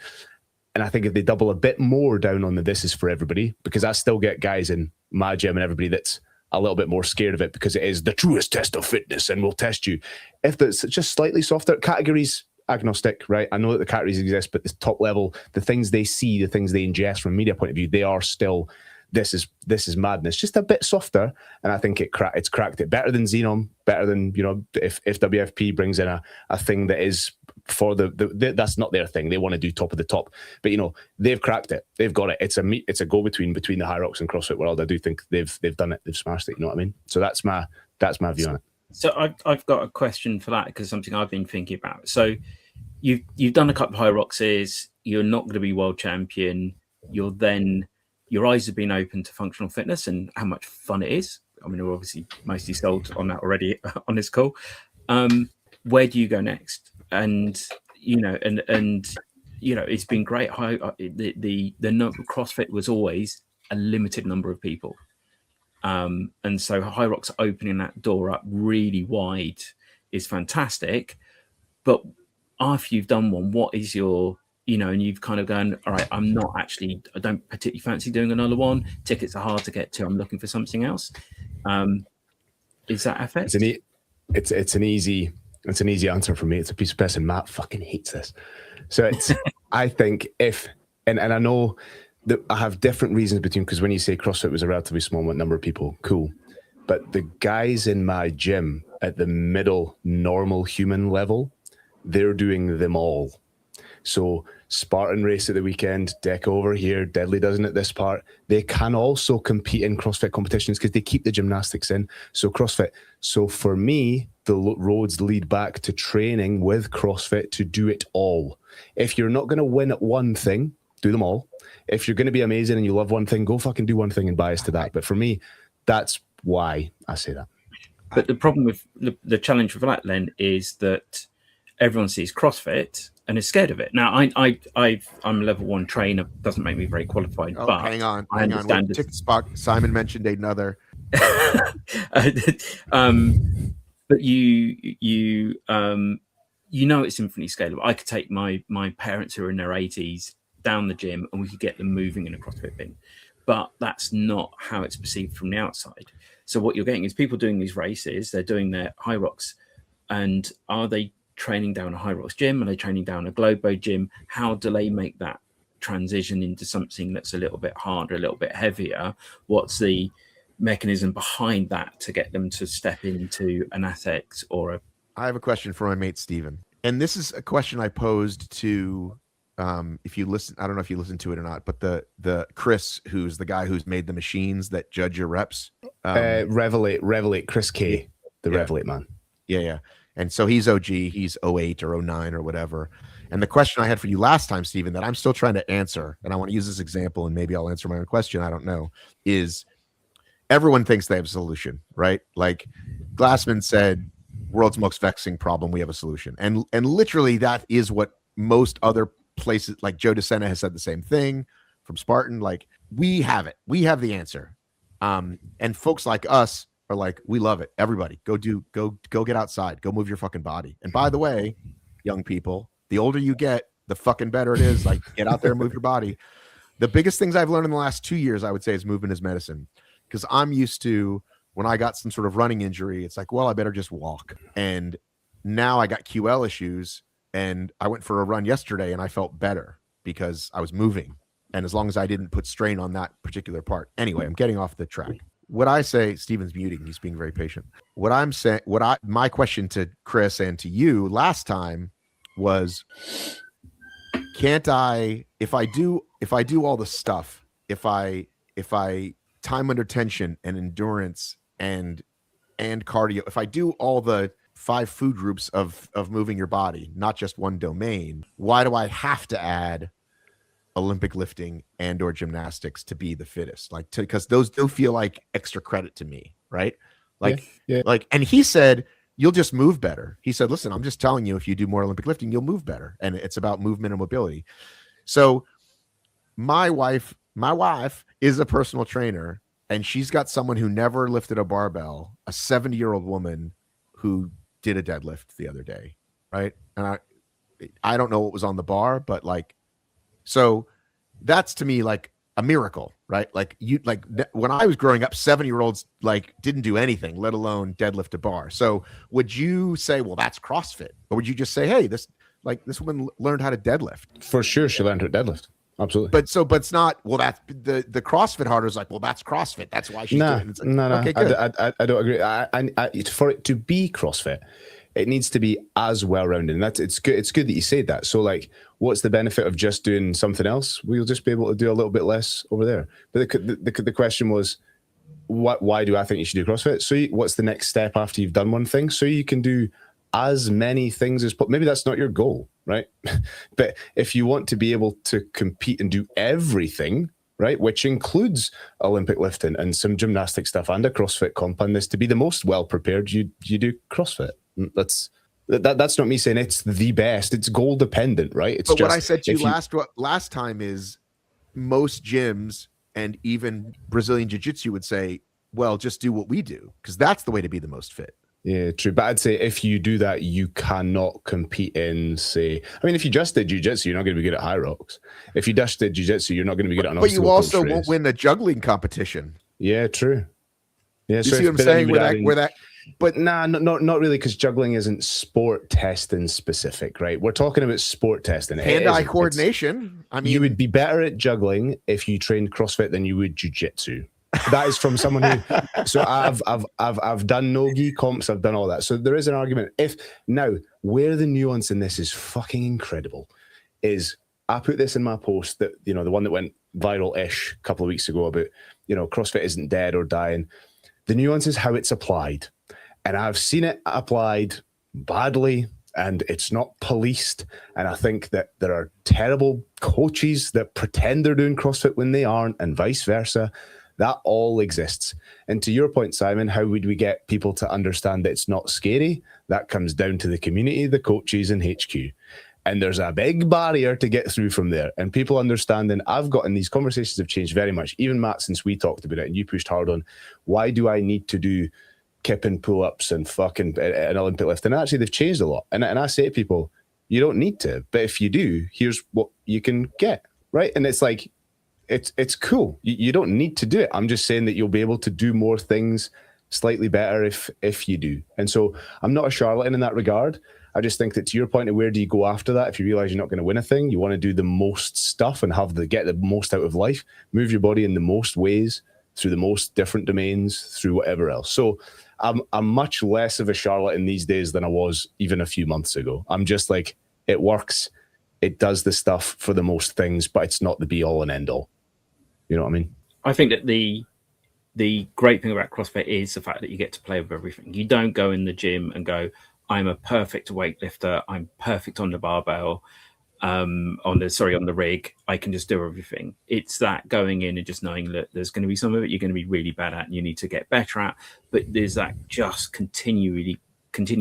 B: And I think if they double a bit more down on the this is for everybody, because I still get guys in my gym and everybody that's a little bit more scared of it because it is the truest test of fitness and we'll test you. If it's just slightly softer, categories agnostic, right? I know that the categories exist, but the top level, the things they see, the things they ingest from a media point of view, they are still, this is madness. Just a bit softer. And I think it's cracked it better than XENOM, better than, if WFP brings in a thing that is for that's not their thing. They want to do top of the top, but they've cracked it. They've got it. It's a go between the HYROX and CrossFit world. I do think they've done it. They've smashed it. You know what I mean? So that's my view on it.
C: So I've got a question for that because something I've been thinking about. So you've done a couple of HYROXes. You're not going to be world champion. Your eyes have been open to functional fitness and how much fun it is. I mean, we're obviously mostly sold on that already on this call. Where do you go next? And it's been great. The CrossFit was always a limited number of people, and so HYROX opening that door up really wide is fantastic. But after you've done one, what is your and you've kind of gone, all right, I don't particularly fancy doing another one. Tickets are hard to get to. I'm looking for something else. Is that Athex?
B: It's an easy answer for me. It's a piece of piss, and Matt fucking hates this. So it's, I think and I know that I have different reasons because when you say CrossFit was a relatively small number of people, cool. But the guys in my gym at the middle normal human level, they're doing them all. So Spartan race at the weekend, Deca over here, Deadly doesn't at this part. They can also compete in CrossFit competitions because they keep the gymnastics in. So CrossFit. So for me, the roads lead back to training with CrossFit to do it all. If you're not going to win at one thing, do them all. If you're going to be amazing and you love one thing, go fucking do one thing and bias to that. But for me, that's why I say that.
C: But the problem with the challenge with that, then, is that everyone sees CrossFit and is scared of it. Now, I'm a level 1 trainer. Doesn't make me very qualified.
A: Oh,
C: but
A: hang on.
C: Tick
A: spot. Simon mentioned another.
C: But you it's infinitely scalable. I could take my parents who are in their 80s down the gym and we could get them moving in a CrossFit bin. But that's not how it's perceived from the outside. So what you're getting is people doing these races, they're doing their HYROX, and are they training down a HYROX gym? Are they training down a Globo gym? How do they make that transition into something that's a little bit harder, a little bit heavier? What's the mechanism behind that to get them to step into an Athex or a...
A: I have a question for my mate Steven. And this is a question I posed to if you listen, I don't know if you listened to it or not, but the Chris, who's the guy who's made the machines that judge your reps.
B: Revelate, Chris K, Revelate man.
A: Yeah. And so he's OG, he's 08 or 09 or whatever. And the question I had for you last time, Steven, that I'm still trying to answer, and I want to use this example and maybe I'll answer my own question, I don't know, is everyone thinks they have a solution, right? Like Glassman said, world's most vexing problem, we have a solution. And literally that is what most other places, like Joe DeSena has said the same thing from Spartan. Like, we have it. We have the answer. And folks like us are like, we love it. Everybody go get outside, go move your fucking body. And by the way, young people, the older you get, the fucking better it is. Like, get out there and move your body. The biggest things I've learned in the last 2 years, I would say, is movement is medicine. Because I'm used to, when I got some sort of running injury, it's like, well, I better just walk. And now I got QL issues, and I went for a run yesterday and I felt better because I was moving. And as long as I didn't put strain on that particular part. Anyway, I'm getting off the track. What I say, Steven's muting, he's being very patient. What I'm saying, my question to Chris and to you last time was, can't I, if I do all the stuff, if I time under tension and endurance and cardio, if I do all the 5 food groups of moving your body, not just one domain, why do I have to add Olympic lifting and or gymnastics to be the fittest? Like, because those do feel like extra credit to me, right? Like, like, and he said, you'll just move better. He said, listen, I'm just telling you, if you do more Olympic lifting, you'll move better. And it's about movement and mobility. So my wife is a personal trainer, and she's got someone who never lifted a barbell, a 70-year-old woman who did a deadlift the other day, right? And I don't know what was on the bar, but like, so that's to me like a miracle, right? Like, when I was growing up, 70-year-olds like didn't do anything, let alone deadlift a bar. So would you say, well, that's CrossFit? Or would you just say, hey, this woman learned how to deadlift?
B: For sure, she learned how to deadlift. Absolutely.
A: But it's not, well, that's the CrossFit harder is like, well, that's CrossFit. That's why she's doing it. It's like,
B: no.
A: Okay, good.
B: I don't agree. I for it to be CrossFit, it needs to be as well-rounded. And it's good that you said that. So like, what's the benefit of just doing something else? We'll just be able to do a little bit less over there. But the question was, why do I think you should do CrossFit? So what's the next step after you've done one thing? So you can do as many things as maybe that's not your goal, right? But if you want to be able to compete and do everything, right, which includes Olympic lifting and some gymnastic stuff and a CrossFit comp, and this to be the most well prepared, you do CrossFit. That's not me saying it's the best. It's goal dependent, right? It's
A: but
B: just
A: what I said to you last time is, most gyms and even Brazilian Jiu-Jitsu would say, well, just do what we do, because that's the way to be the most fit.
B: Yeah, true. But I'd say if you do that, you cannot compete in, say, I mean, if you just did jiu-jitsu, you're not going to be good at HYROX. If you just did jiu-jitsu, you're not going to be good at an
A: But you also
B: race.
A: won't win the juggling competition.
B: Yeah, true. Yeah,
A: you see what I'm saying?
B: But nah, not really, because juggling isn't sport testing specific, right? We're talking about sport testing.
A: Hand-eye coordination. I mean,
B: you would be better at juggling if you trained CrossFit than you would jiu-jitsu. That is from someone who. So I've done no-gi comps. I've done all that. So there is an argument. Now where the nuance in this is fucking incredible is, I put this in my post that, the one that went viral-ish a couple of weeks ago about, CrossFit isn't dead or dying. The nuance is how it's applied. And I've seen it applied badly, and it's not policed. And I think that there are terrible coaches that pretend they're doing CrossFit when they aren't, and vice versa. That all exists. And to your point, Simon, how would we get people to understand that it's not scary? That comes down to the community, the coaches, and HQ. And there's a big barrier to get through from there. And people understanding, these conversations have changed very much. Even Matt, since we talked about it and you pushed hard on, why do I need to do kip and pull-ups and fucking an Olympic lift? And actually, they've changed a lot. And I say to people, you don't need to. But if you do, here's what you can get, right? And it's like, it's cool. You don't need to do it. I'm just saying that you'll be able to do more things slightly better if you do. And so I'm not a charlatan in that regard. I just think that, to your point of where do you go after that, if you realize you're not going to win a thing, you want to do the most stuff and get the most out of life, move your body in the most ways, through the most different domains, through whatever else. So I'm much less of a charlatan these days than I was even a few months ago. I'm just like, it works. It does the stuff for the most things, but it's not the be all and end all. You know what I mean?
C: I think that the great thing about CrossFit is the fact that you get to play with everything. You don't go in the gym and go, I'm a perfect weightlifter, I'm perfect on the barbell, on the rig, I can just do everything. It's that going in and just knowing that there's going to be some of it you're going to be really bad at and you need to get better at, but there's that just continue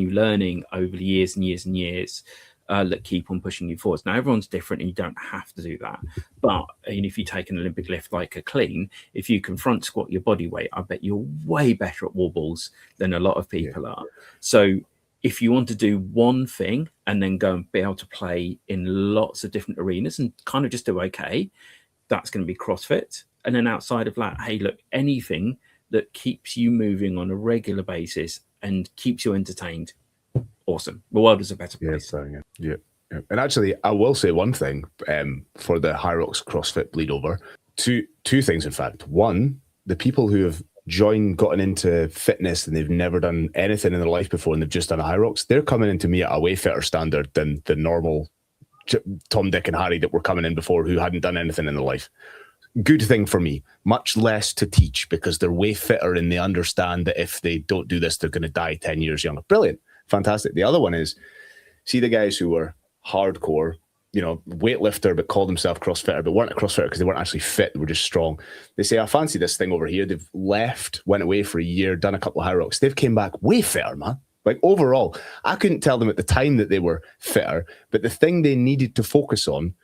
C: learning over the years and years and years that keep on pushing you forwards. Now, everyone's different and you don't have to do that. But if you take an Olympic lift like a clean, if you can front squat your body weight, I bet you're way better at wall balls than a lot of people are. So if you want to do one thing and then go and be able to play in lots of different arenas and kind of just do okay, that's going to be CrossFit. And then outside of that, hey, look, anything that keeps you moving on a regular basis and keeps you entertained, awesome. The world is a better place.
B: Yeah. And actually, I will say one thing for the HYROX CrossFit bleed over. Two things, in fact. One, the people who have gotten into fitness and they've never done anything in their life before and they've just done a HYROX, they're coming into me at a way fitter standard than the normal Tom, Dick and Harry that were coming in before who hadn't done anything in their life. Good thing for me, much less to teach because they're way fitter and they understand that if they don't do this, they're going to die 10 years younger. Brilliant. Fantastic. The other one is, see the guys who were hardcore, weightlifter, but called themselves CrossFitter, but weren't a CrossFitter because they weren't actually fit. They were just strong. They say, I fancy this thing over here. They've left, went away for a year, done a couple of HYROX. They've came back way fitter, man. Like overall, I couldn't tell them at the time that they were fitter, but the thing they needed to focus on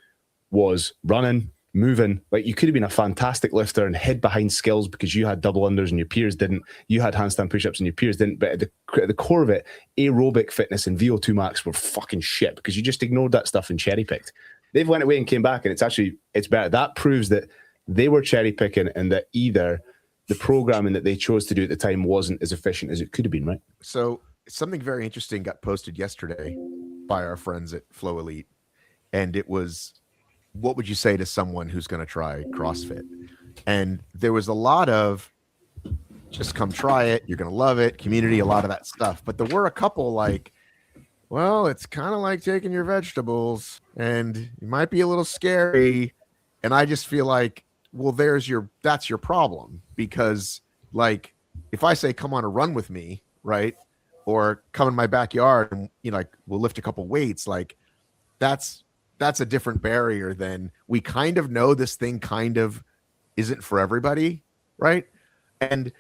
B: was running, moving. Like you could have been a fantastic lifter and hid behind skills because you had double unders and your peers didn't. You had handstand push-ups and your peers didn't. But at the core of it, aerobic fitness and VO2 max were fucking shit because you just ignored that stuff and cherry picked. They've went away and came back, and it's better. That proves that they were cherry picking and that either the programming that they chose to do at the time wasn't as efficient as it could have been, right?
A: So something very interesting got posted yesterday by our friends at FloElite, and it was, what would you say to someone who's going to try CrossFit? And there was a lot of just come try it, you're going to love it, community, a lot of that stuff. But there were a couple like, well, it's kind of like taking your vegetables and it might be a little scary. And I just feel like, well, that's your problem, because like, if I say, come on a run with me, right? Or come in my backyard and, like we'll lift a couple weights, like that's a different barrier than we kind of know this thing kind of isn't for everybody, right? And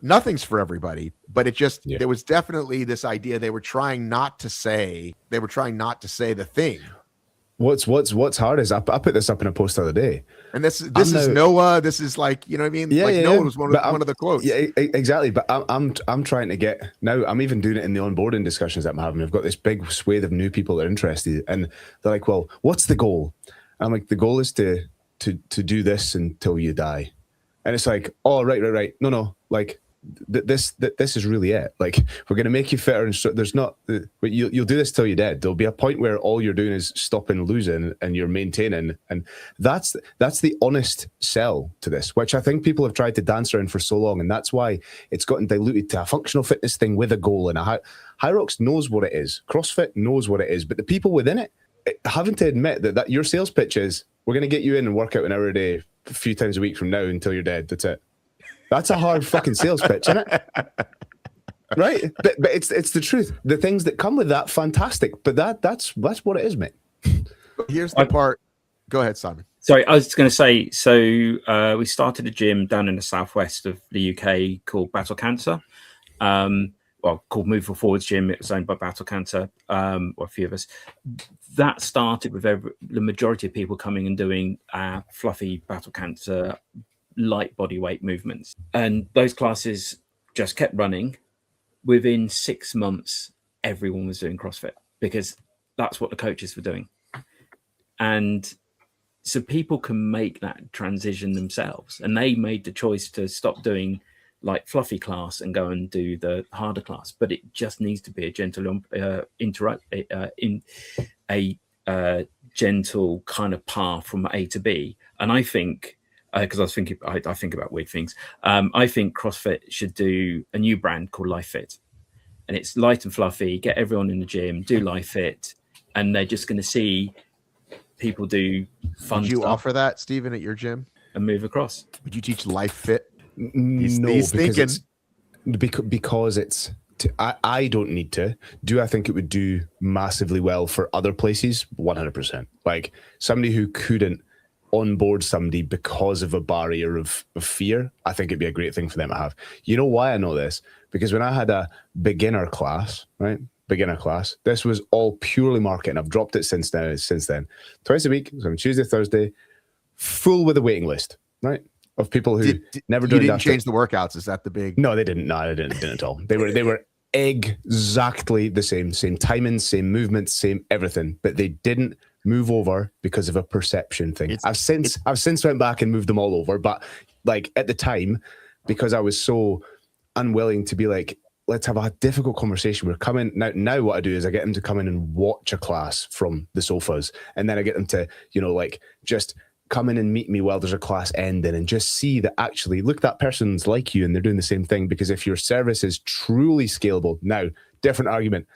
A: nothing's for everybody, but it just, there was definitely this idea they were trying not to say the thing.
B: What's hard is I put this up in a post the other day,
A: and this is Noah. This is like, you know what I mean? Noah was one of the quotes.
B: Yeah, exactly. But I'm trying to get now. I'm even doing it in the onboarding discussions that I'm having. I've got this big swathe of new people that are interested, and they're like, "Well, what's the goal?" I'm like, "The goal is to do this until you die," and it's like, "Oh, right. No, like." This is really it. Like, we're going to make you fitter, and there's not. But you'll do this till you're dead. There'll be a point where all you're doing is stopping losing, and you're maintaining, and that's the honest sell to this, which I think people have tried to dance around for so long, and that's why it's gotten diluted to a functional fitness thing with a goal. And HYROX knows what it is. CrossFit knows what it is, but the people within it having to admit that your sales pitch is, we're going to get you in and work out an hour a day, a few times a week from now until you're dead. That's it. That's a hard fucking sales pitch, isn't it? Right? But it's the truth. The things that come with that, fantastic. But that's what it is, mate.
A: Here's the part. Go ahead, Simon.
C: Sorry, I was going to say, so we started a gym down in the southwest of the UK called Battle Cancer. Called Move Forwards Gym. It was owned by Battle Cancer, or a few of us. That started with the majority of people coming and doing fluffy Battle Cancer light body weight movements, and those classes just kept running. Within 6 months, everyone was doing CrossFit because that's what the coaches were doing. And so people can make that transition themselves, and they made the choice to stop doing like fluffy class and go and do the harder class. But it just needs to be a gentle gentle kind of path from A to B. And I think, because I think about weird things. I think CrossFit should do a new brand called Life Fit, and it's light and fluffy. Get everyone in the gym, do Life Fit, and they're just going to see people do fun.
A: Would you
C: stuff
A: offer that, Stephen, at your gym
C: and move across?
A: Would you teach Life Fit?
B: No,
A: he's thinking
B: because it's. I don't need to. Do I think it would do massively well for other places? 100%. Like somebody who couldn't onboard somebody because of a barrier of fear, I think it'd be a great thing for them to have. You know why I know this? Because when I had a beginner class, right, beginner class. This was all purely marketing. I've dropped it since then. Twice a week, so on Tuesday, Thursday, full with a waiting list, right? Of people who never
A: you didn't change the workouts. Is that the big?
B: No, they didn't. No, they didn't at all. They were exactly the same timing, same movement, same everything, but they didn't move over because of a perception thing. I've since went back and moved them all over, but like at the time, because I was so unwilling to be like, let's have a difficult conversation. We're coming now. What I do is I get them to come in and watch a class from the sofas, and then I get them to, like just come in and meet me while there's a class ending and just see that actually, look, that person's like you and they're doing the same thing. Because if your service is truly scalable, now, different argument.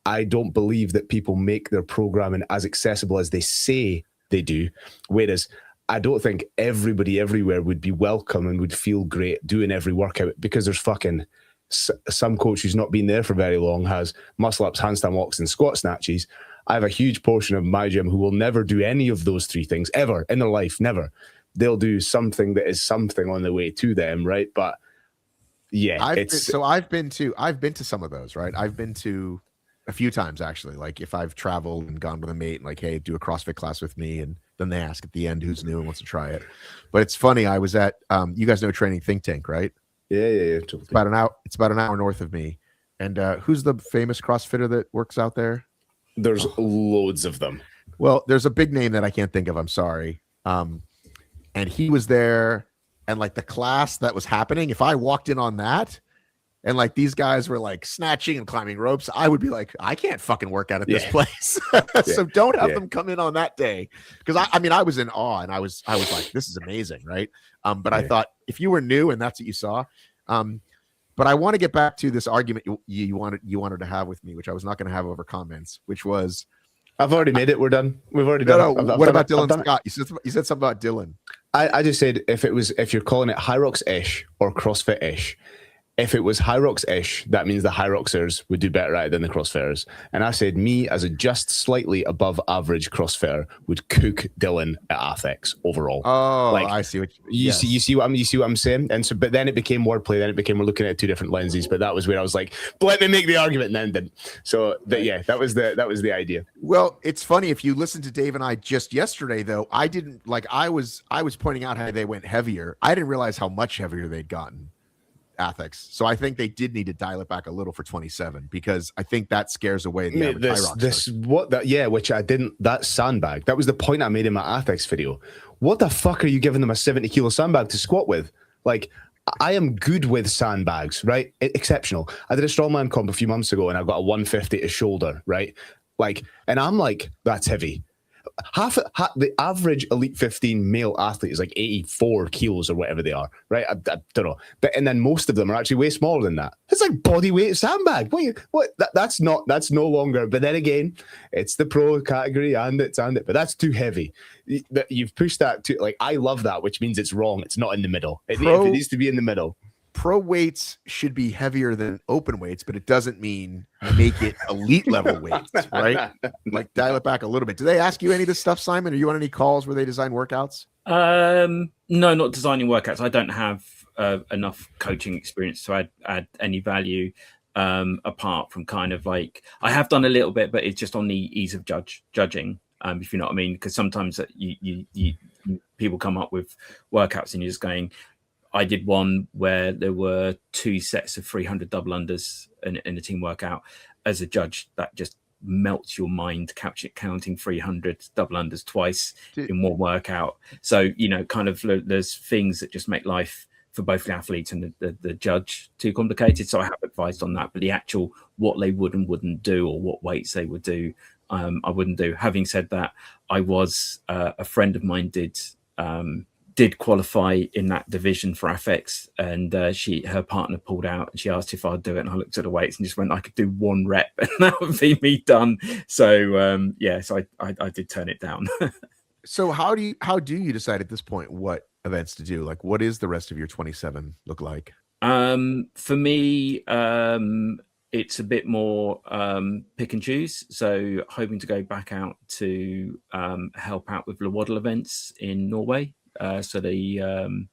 B: I don't believe that people make their programming as accessible as they say they do. Whereas I don't think everybody everywhere would be welcome and would feel great doing every workout, because there's fucking some coach who's not been there for very long has muscle ups, handstand walks, and squat snatches. I have a huge portion of my gym who will never do any of those three things ever in their life. Never. They'll do something that is something on the way to them, right? But yeah,
A: I've been to some of those, right? I've been to a few times actually. Like if I've traveled and gone with a mate and like, hey, do a CrossFit class with me, and then they ask at the end who's new and wants to try it. But it's funny. I was at you guys know Training Think Tank, right?
B: Yeah. Totally.
A: It's about an hour north of me. And who's the famous CrossFitter that works out there?
B: There's loads of them.
A: Well, there's a big name that I can't think of. I'm sorry. And he was there, and like the class that was happening, if I walked in on that and like these guys were like snatching and climbing ropes, I would be like, I can't fucking work out at this place. So don't have them come in on that day. Because I was in awe, and I was like, this is amazing, right? But I thought if you were new and that's what you saw, but I want to get back to this argument you wanted to have with me, which I was not going to have over comments, which was,
B: I've already made it. We're done. We've already done.
A: No. What about Dylan Scott? You said something about Dylan.
B: I just said if you're calling it HYROX-ish or CrossFit-ish, if it was HYROX-ish, that means the HYROXers would do better at it than the CrossFitters. And I said me, as a just slightly above average CrossFitter, would cook Dylan at Athex overall.
A: Oh,
B: like,
A: I see what
B: you see what I'm saying. And so, but then it became wordplay. Then it became we're looking at two different lenses. But that was where I was like, let me make the argument, and then didn't. So that was the idea.
A: Well, it's funny, if you listen to Dave and I just yesterday, though, I didn't like. I was pointing out how they went heavier. I didn't realize how much heavier they'd gotten. Athex. So I think they did need to dial it back a little for 27, because I think that scares away the average
B: which I didn't. That sandbag. That was the point I made in my Athex video. What the fuck are you giving them a 70 kilo sandbag to squat with? Like, I am good with sandbags, right? Exceptional. I did a strongman comp a few months ago, and I got a 150 to shoulder, right? Like, and I'm like, that's heavy. Half the average Elite 15 male athlete is like 84 kilos or whatever they are, right? I don't know, and then most of them are actually way smaller than that. It's like body weight sandbag. That's no longer. But then again, it's the pro category, and but that's too heavy. You've pushed that to, like, I love that, which means it's wrong. It's not in the middle. If it needs to be in the middle.
A: Pro weights should be heavier than open weights, but it doesn't mean make it elite level weights, right? Like, dial it back a little bit. Do they ask you any of this stuff, Simon? Are you on any calls where they design workouts?
C: No, not designing workouts. I don't have enough coaching experience to add any value, apart from kind of like, I have done a little bit, but it's just on the ease of judging, if you know what I mean. Because sometimes you people come up with workouts and you're just going, I did one where there were 2 sets of 300 double unders in a team workout. As a judge, that just melts your mind, counting 300 double unders twice in one workout. So, kind of there's things that just make life for both the athlete and the judge too complicated. So I have advised on that, but the actual what they would and wouldn't do, or what weights they would do, I wouldn't do. Having said that, I was a friend of mine did qualify in that division for Athex, and her partner pulled out, and she asked if I'd do it, and I looked at the weights and just went, I could do 1 rep and that would be me done. So so I did turn it down.
A: So how do you decide at this point what events to do? Like, what is the rest of your 27 look like?
C: For me, it's a bit more pick and choose. So hoping to go back out to help out with the Waddle events in Norway. So the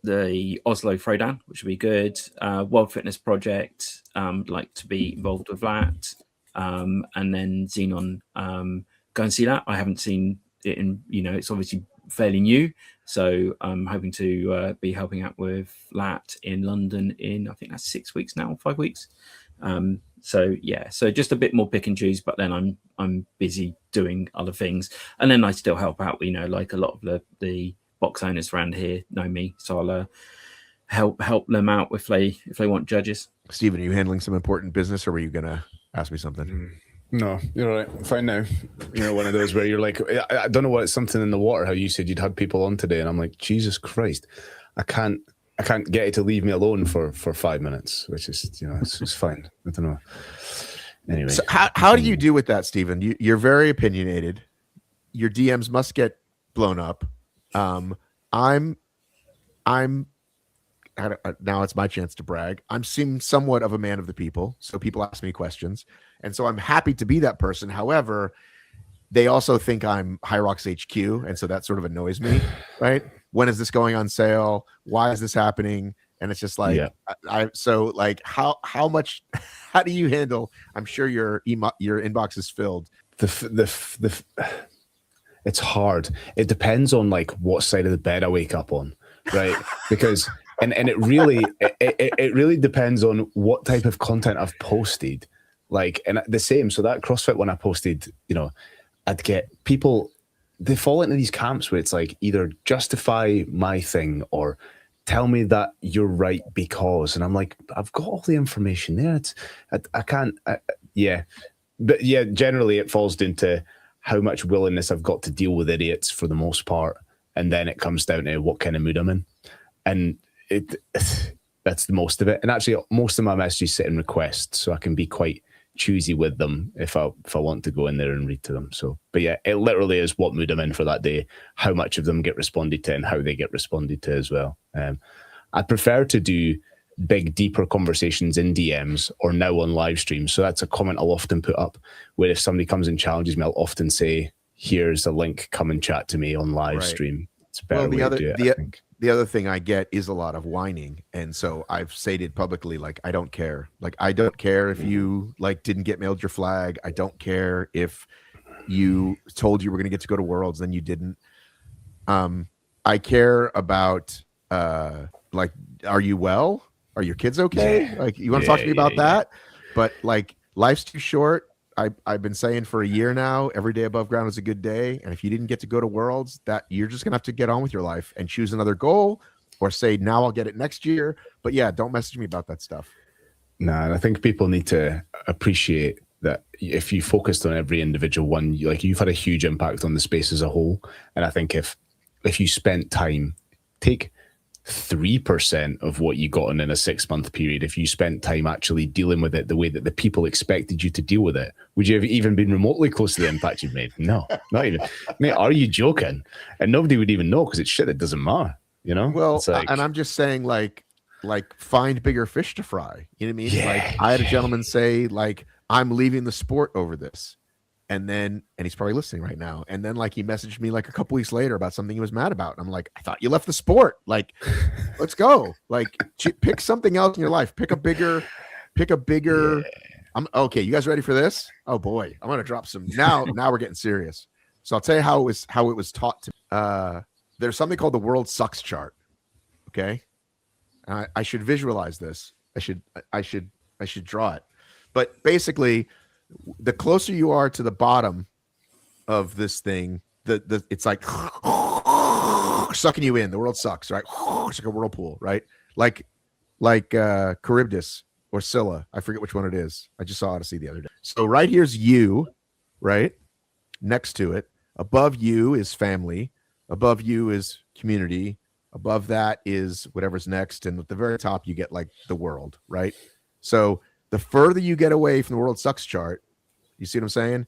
C: the Oslo Throwdown, which would be good. World Fitness Project, like to be involved with that. And then Xenon, go and see that. I haven't seen it in, it's obviously fairly new. So I'm hoping to be helping out with that in London in, I think that's 6 weeks now, 5 weeks. So yeah, so just a bit more pick and choose, but then I'm busy doing other things. And then I still help out, like a lot of the box owners around here know me. So I'll help them out if they want judges.
A: Stephen, are you handling some important business, or were you going to ask me something?
B: No, you're right. Fine now. One of those where you're like, I don't know what, it's something in the water, how you said you'd had people on today. And I'm like, Jesus Christ, I can't get it to leave me alone for 5 minutes, which is, it's fine. I don't know. Anyway.
A: So how do you do with that, Stephen? You're very opinionated. Your DMs must get blown up. I'm now it's my chance to brag. I'm seem somewhat of a man of the people. So people ask me questions. And so I'm happy to be that person. However, they also think I'm HYROX HQ. And so that sort of annoys me, right? When is this going on sale? Why is this happening? And it's just like, how much, how do you handle? I'm sure your inbox is filled.
B: It's hard. It depends on like what side of the bed I wake up on, right? Because and it really depends on what type of content I've posted. Like, and the same. So that CrossFit one I posted, I'd get people, they fall into these camps where it's like either justify my thing or tell me that you're right because, and I'm like, I've got all the information there. I can't. But yeah, generally it falls into how much willingness I've got to deal with idiots for the most part. And then it comes down to what kind of mood I'm in. And that's the most of it. And actually most of my messages sit in requests, so I can be quite choosy with them if I want to go in there and read to them. So, but yeah, it literally is what mood I'm in for that day, how much of them get responded to and how they get responded to as well. I prefer to do big, deeper conversations in DMs or now on live streams. So that's a comment I'll often put up, where if somebody comes and challenges me, I'll often say, here's a link, come and chat to me on live stream. It's a better way to do it, I think.
A: The other thing I get is a lot of whining. And so I've stated publicly, like, I don't care. Like, I don't care if you didn't get mailed your flag. I don't care if you told you were going to get to go to Worlds, then you didn't. I care about, are you well? Are your kids okay?
B: Yeah.
A: Like, you want to talk to me about that? But like, life's too short. I've been saying for a year now, every day above ground is a good day. And if you didn't get to go to Worlds, that you're just gonna have to get on with your life and choose another goal, or say, now I'll get it next year. But yeah, don't message me about that stuff.
B: Nah, and I think people need to appreciate that if you focused on every individual one, you've had a huge impact on the space as a whole. And I think if you spent time, take 3% of what you got in a 6-month period, if you spent time actually dealing with it the way that the people expected you to deal with it, would you have even been remotely close to the impact you've made? No, not even. Mate, are you joking? And nobody would even know, because it's shit that doesn't matter, Well,
A: and I'm just saying, like find bigger fish to fry. You know what I mean?
B: Yeah,
A: like, I had a gentleman say, like, I'm leaving the sport over this. And he's probably listening right now. And then he messaged me like a couple weeks later about something he was mad about. And I'm like, I thought you left the sport. Like, let's go. Like, pick something else in your life. Pick a bigger. Yeah. I'm okay. You guys ready for this? Oh boy, I'm gonna drop some now. Now we're getting serious. So I'll tell you how it was taught to me. There's something called the World Sucks chart. Okay, I should visualize this. I should draw it. But basically, the closer you are to the bottom of this thing, it's like sucking you in. The world sucks, right? It's like a whirlpool, right? Like Charybdis or Scylla. I forget which one it is. I just saw Odyssey the other day. So right here's you, right? Next to it. Above you is family. Above you is community. Above that is whatever's next. And at the very top, you get like the world, right? So the further you get away from the world sucks chart, you see what I'm saying?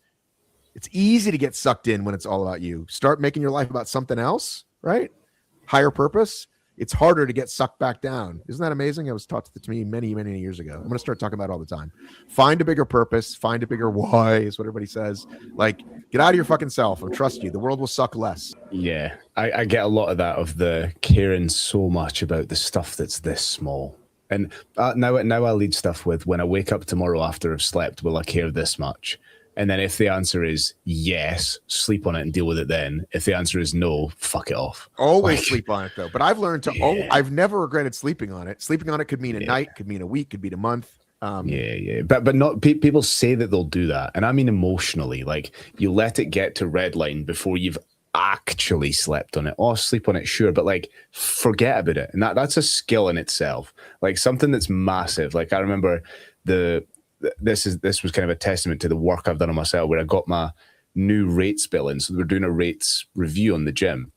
A: It's easy to get sucked in when it's all about you. Start making your life about something else, right? Higher purpose. it's harder to get sucked back down. Isn't that amazing? It was taught to me many, many years ago. I'm going to start talking about it all the time. Find a bigger purpose, find a bigger why is what everybody says. Like, get out of your fucking self and trust you. The world will suck less.
B: Yeah, I get a lot of that, of the caring so much about the stuff that's this small. And now I lead stuff with, when I wake up tomorrow after I've slept, will I care this much? And then if the answer is yes, sleep on it and deal with it then. If the answer is no, fuck it off.
A: Always sleep on it, though. But I've learned to, I've never regretted sleeping on it. Sleeping on it could mean a night, could mean a week, could mean a month.
B: But not people say that they'll do that. And I mean emotionally, like, you let it get to red line before you've actually slept on it. Oh, sleep on it, sure, but like, forget about it. And that's a skill in itself. Like, something that's massive. Like, I remember this was kind of a testament to the work I've done on myself, where I got my new rates bill in. So we're doing a rates review on the gym.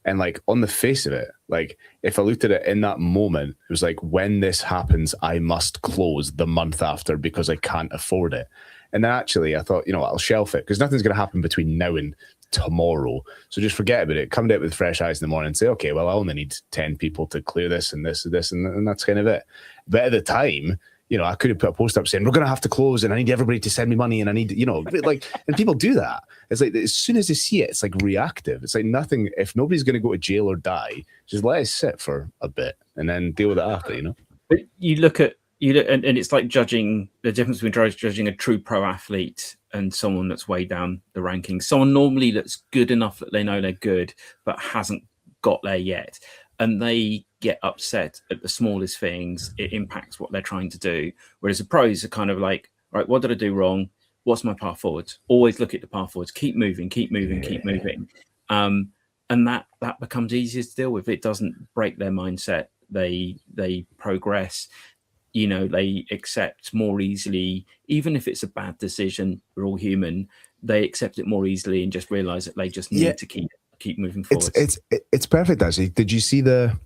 B: And like, on the face of it, like, if I looked at it in that moment, it was like, when this happens, I must close the month after because I can't afford it. And then actually I thought, I'll shelf it because nothing's going to happen between now and tomorrow. So just forget about it. Come to it with fresh eyes in the morning and say, okay, well, I only need 10 people to clear this and this and this. And that's kind of it. But at the time, I could have put a post up saying, we're going to have to close and I need everybody to send me money. And I need, like, and people do that. It's like, as soon as they see it, it's like reactive. It's like nothing. If nobody's going to go to jail or die, just let it sit for a bit and then deal with it after,
C: But you look, and it's like judging the difference between judging a true pro athlete and someone that's way down the rankings. Someone normally that's good enough that they know they're good, but hasn't got there yet. And they get upset at the smallest things. It impacts what they're trying to do. Whereas the pros are kind of like, right, what did I do wrong? What's my path forward? Always look at the path forwards. Keep moving, keep moving, keep moving. And that becomes easier to deal with. It doesn't break their mindset. They progress. They accept more easily, even if it's a bad decision. We're all human. They accept it more easily and just realize that they just need to keep moving forward.
B: It's perfect, actually. Did you see the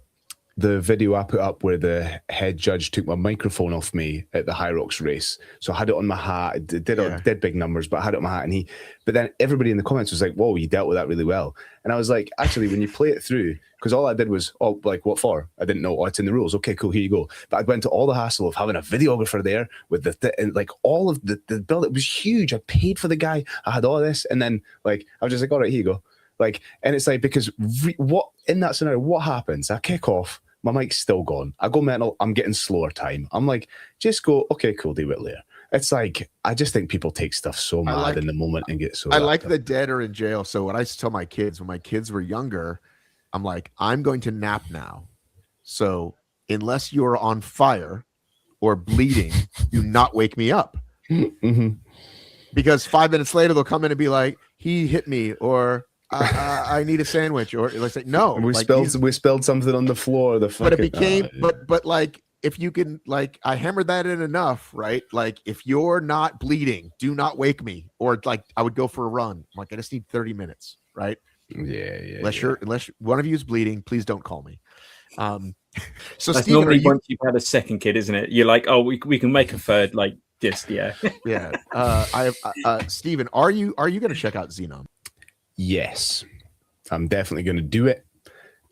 B: video I put up where the head judge took my microphone off me at the HYROX race? So I had it on my hat. It did big numbers, but I had it on my hat. But then everybody in the comments was like, whoa, you dealt with that really well. And I was like, actually, when you play it through, because all I did was, like, what for? I didn't know. Oh, it's in the rules. Okay, cool, here you go. But I went to all the hassle of having a videographer there with and like all of the build. It was huge. I paid for the guy. I had all this. And then, like, I was just like, all right, here you go. Like, and it's like, because what in that scenario, what happens? I kick off, my mic's still gone. I go mental, I'm getting slower time. I'm like, just go, okay, cool, do it later. It's like, I just think people take stuff so mad in the moment and get so.
A: I like the dead are in jail. So what I used to tell my kids when my kids were younger, I'm like, I'm going to nap now. So unless you're on fire or bleeding, do not wake me up. Because 5 minutes later, they'll come in and be like, he hit me, or I need a sandwich, or let's say no.
B: We spilled something on the floor.
A: But it became, but like, if you can, like, I hammered that in enough, right? Like, if you're not bleeding, do not wake me. Or like, I would go for a run. I'm like, I just need 30 minutes, right? Unless one of you is bleeding, please don't call me. So
C: that's
A: Steven,
C: normally once you've had a second kid, isn't it? You're like, oh, we can make a third, like, just yeah.
A: Steven, are you going to check out XENOM?
B: Yes, I'm definitely going to do it,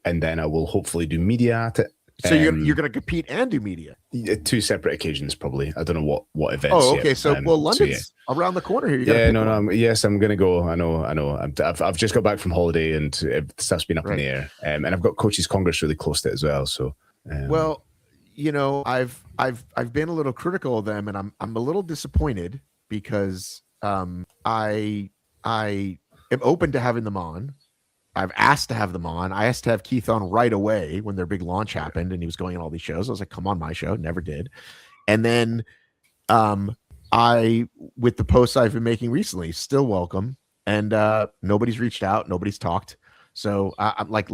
B: and then I will hopefully do media at it.
A: So you're going to compete and do media?
B: 2 separate occasions, probably. I don't know what events.
A: Oh, okay. Yet. So London's around the corner here.
B: Yes, I'm going to go. I know. I've just got back from holiday and stuff's been up in the air, and I've got Coaches Congress really close to it as well. So,
A: well, I've been a little critical of them, and I'm a little disappointed because I am open to having them on. I've asked to have them on. I asked to have Keith on right away when their big launch happened and he was going on all these shows. I was like, come on my show. Never did. And then with the posts I've been making recently, still welcome. And nobody's reached out. Nobody's talked. So I'm like,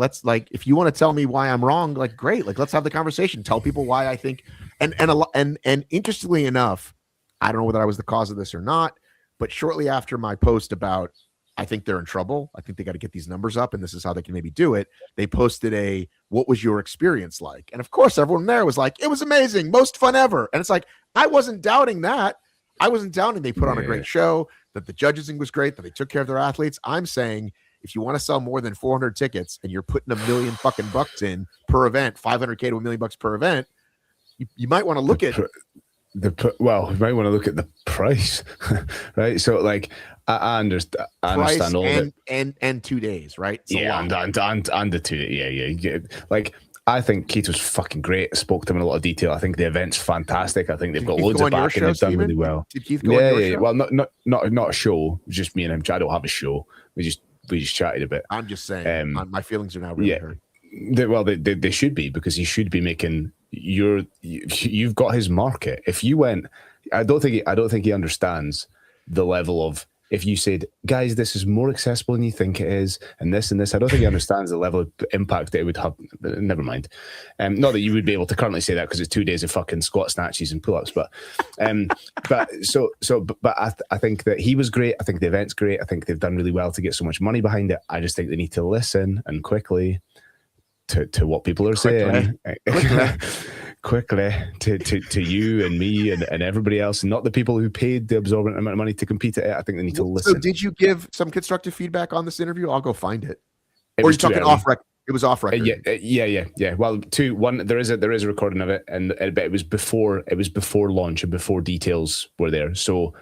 A: if you want to tell me why I'm wrong, like, great. Like, let's have the conversation. Tell people why I think, and interestingly enough, I don't know whether I was the cause of this or not, but shortly after my post about, I think they're in trouble, I think they got to get these numbers up, and this is how they can maybe do it, they posted what was your experience like? And of course, everyone there was like, it was amazing, most fun ever. And it's like, I wasn't doubting that. I wasn't doubting they put on a great show, that the judging was great, that they took care of their athletes. I'm saying if you want to sell more than 400 tickets and you're putting $1 million fucking bucks in per event, 500K to $1 million bucks per event, you might want to look at
B: well, you might want to look at the price, right? So like I understand all
A: and,
B: that,
A: and 2 days, right? It's
B: and the 2 days, yeah. Like I think Keto's fucking great. I spoke to him in a lot of detail. I think the event's fantastic. I think they've got loads of backing. They've done really well.
A: Did Keith go on your show?
B: Well, not a show. It was just me and him. I don't have a show. We just chatted a bit.
A: I'm just saying, my feelings are now really hurt.
B: They should be, because he should be making you've got his market. If you went, I don't think he understands the level of, if you said, guys, this is more accessible than you think it is, and this, I don't think he understands the level of impact that it would have. Never mind. Not that you would be able to currently say that, because it's 2 days of fucking squat snatches and pull-ups, but I think that he was great. I think the event's great. I think they've done really well to get so much money behind it. I just think they need to listen and quickly to what people are saying. Quickly to you and me and everybody else, and not the people who paid the absorbent amount of money to compete at it. I think they need to listen.
A: So did you give some constructive feedback on this interview? I'll go find it. Or you're talking off record? It was off record.
B: Yeah. Well, one, there is a recording of it, but it was before launch and before details were there. So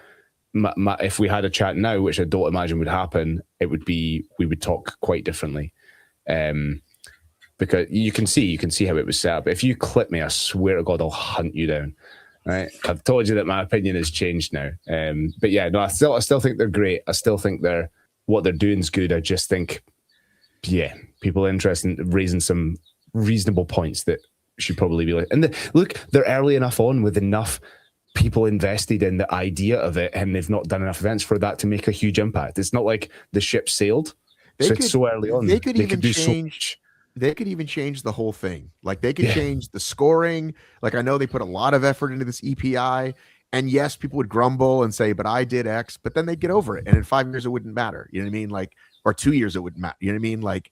B: if we had a chat now, which I don't imagine would happen, we would talk quite differently. Because you can see how it was set up. If you clip me, I swear to God, I'll hunt you down. Right? I've told you that my opinion has changed now. But yeah, no, I still think they're great. I still think what they're doing is good. I just think, people are interested in raising some reasonable points that should probably be like. And look, they're early enough on with enough people invested in the idea of it, and they've not done enough events for that to make a huge impact. It's not like the ship sailed. It's so early on.
A: They could even change the whole thing. Like they could change the scoring. Like I know they put a lot of effort into this EPI, and yes, people would grumble and say, but I did X, but then they'd get over it. And in 5 years, it wouldn't matter. You know what I mean? Like, or 2 years, it wouldn't matter. You know what I mean? Like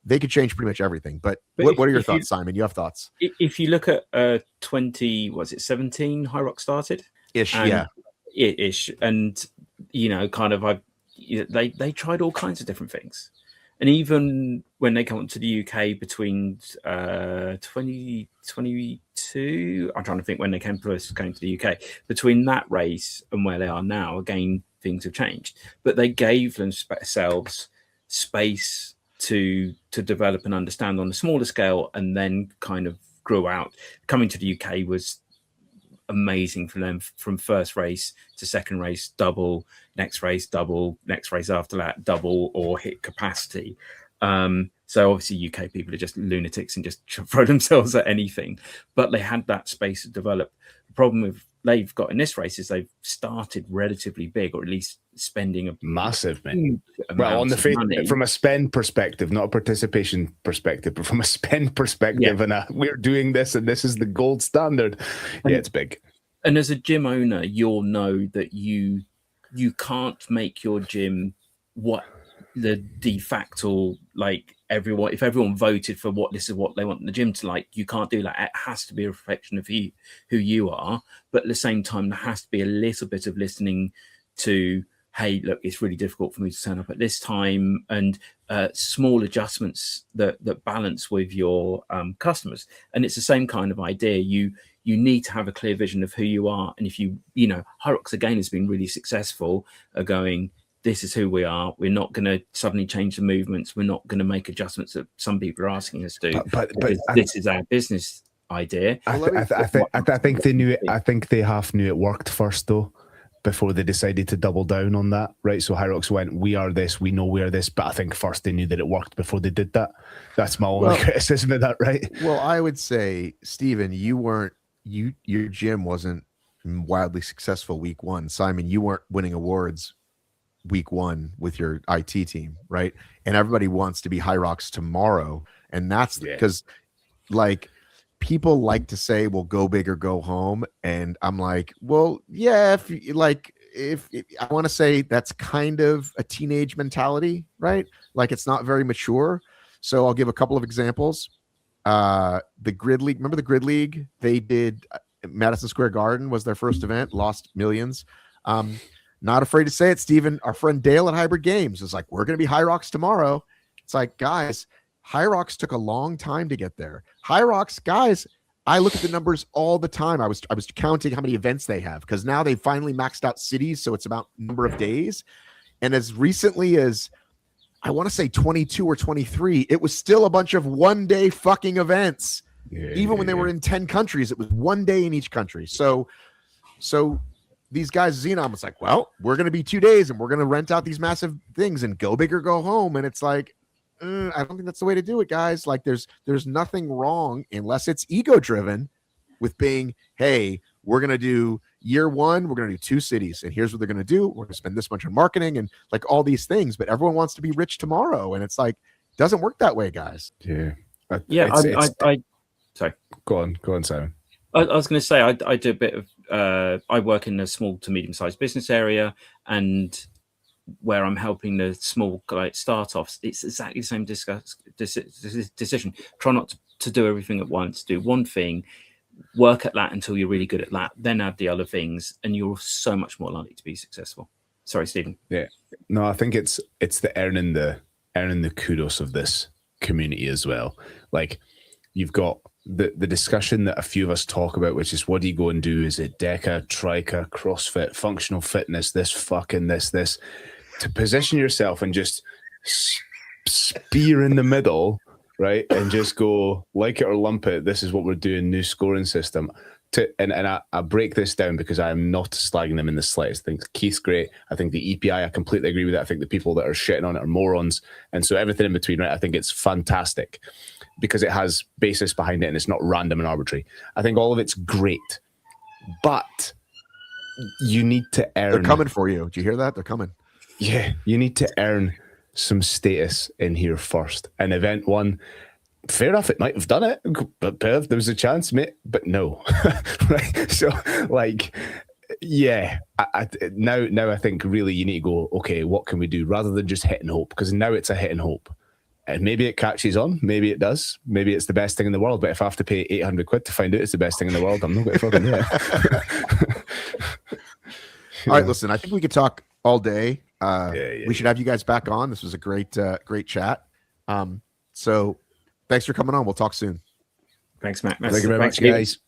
A: they could change pretty much everything. But what are your thoughts, Simon? You have thoughts?
C: If you look at 17 HYROX started?
A: Ish.
C: And, kind of, they tried all kinds of different things. And even when they come to the UK between 2022, I'm trying to think when they came to the UK, between that race and where they are now, again, things have changed. But they gave themselves space to develop and understand on a smaller scale, and then kind of grew out. Coming to the UK was amazing for them. From first race to second race, double, next race after that, double, or hit capacity. So obviously UK people are just lunatics and just throw themselves at anything, but they had that space to develop. The problem with they've got in this race is they've started relatively big, or at least spending a
B: massive amount. Well, on the face, from a spend perspective, not a participation perspective, but from a spend perspective, and we're doing this, and this is the gold standard. It's big.
C: And as a gym owner, you'll know that you can't make your gym what the de facto, like everyone, if everyone voted for this is what they want the gym to like, you can't do that. It has to be a reflection of who you are, but at the same time there has to be a little bit of listening to, hey, look, it's really difficult for me to turn up at this time, and small adjustments that balance with your customers. And it's the same kind of idea. You need to have a clear vision of who you are. And if HYROX again has been really successful at going, this is who we are. We're not going to suddenly change the movements. We're not going to make adjustments that some people are asking us to. But this is our business idea.
B: I think they knew it. I think they half knew it worked first, though, before they decided to double down on that. Right. So HYROX went, we are this. We know we are this. But I think first they knew that it worked before they did that. That's my only criticism of that. Right.
A: Well, I would say, Stephen, your gym wasn't wildly successful week one. Simon, you weren't winning awards week one with your IT team, right? And everybody wants to be HYROX tomorrow, and that's because like people like to say, well, go big or go home, and I'm like, well, yeah, if I want to say that's kind of a teenage mentality, right? Like it's not very mature. So I'll give a couple of examples. The Grid League, remember the Grid League? They did Madison Square Garden was their first event, lost millions. not afraid to say it, Steven. Our friend Dale at Hybrid Games is like, we're going to be HYROX tomorrow. It's like, guys, HYROX took a long time to get there. HYROX, guys, I look at the numbers all the time. I was counting how many events they have because now they finally maxed out cities, so it's about number of days. And as recently as I want to say 22 or 23, it was still a bunch of one-day fucking events. Even when they were in 10 countries, it was one day in each country. So these guys, XENOM was like, well, we're going to be 2 days and we're going to rent out these massive things and go big or go home. And it's like, I don't think that's the way to do it, guys. Like there's nothing wrong unless it's ego driven with being, hey, we're going to do year one, we're going to do 2 cities and here's what they're going to do. We're going to spend this much on marketing and like all these things, but everyone wants to be rich tomorrow. And it's like, it doesn't work that way, guys.
B: Yeah.
C: Sorry.
B: Go on, Simon.
C: I was going to say, I do a bit of, I work in a small to medium-sized business area, and where I'm helping the small start-offs, it's exactly the same decision. Try not to do everything at once. Do one thing, work at that until you're really good at that, then add the other things, and you're so much more likely to be successful. Sorry, Stephen.
B: Yeah. No, I think it's the earning the kudos of this community as well. Like, you've got the discussion that a few of us talk about, which is what do you go and do? Is it Deca, Trica, CrossFit, functional fitness, this, to position yourself and just spear in the middle, right? And just go like it or lump it. This is what we're doing, new scoring system. And I break this down because I'm not slagging them in the slightest. I think Keith's great. I think the EPI, I completely agree with that. I think the people that are shitting on it are morons. And so everything in between, right? I think it's fantastic because it has basis behind it and it's not random and arbitrary. I think all of it's great, but you need to earn.
A: They're coming for you. Do you hear that? They're coming.
B: Yeah, you need to earn some status in here first. And event one, fair enough, it might have done it, but there was a chance, mate, but no. Right? So, like, yeah, now I think really you need to go, okay, what can we do rather than just hit and hope? Because now it's a hit and hope. And maybe it catches on, maybe it does, maybe it's the best thing in the world, but if I have to pay 800 quid to find out it's the best thing in the world, I'm not going to fucking do it.
A: All right, listen, I think we could talk all day.
B: Yeah.
A: We should have you guys back on. This was a great chat. So thanks for coming on. We'll talk soon.
C: Thanks, Matt.
B: Thank you very much, guys.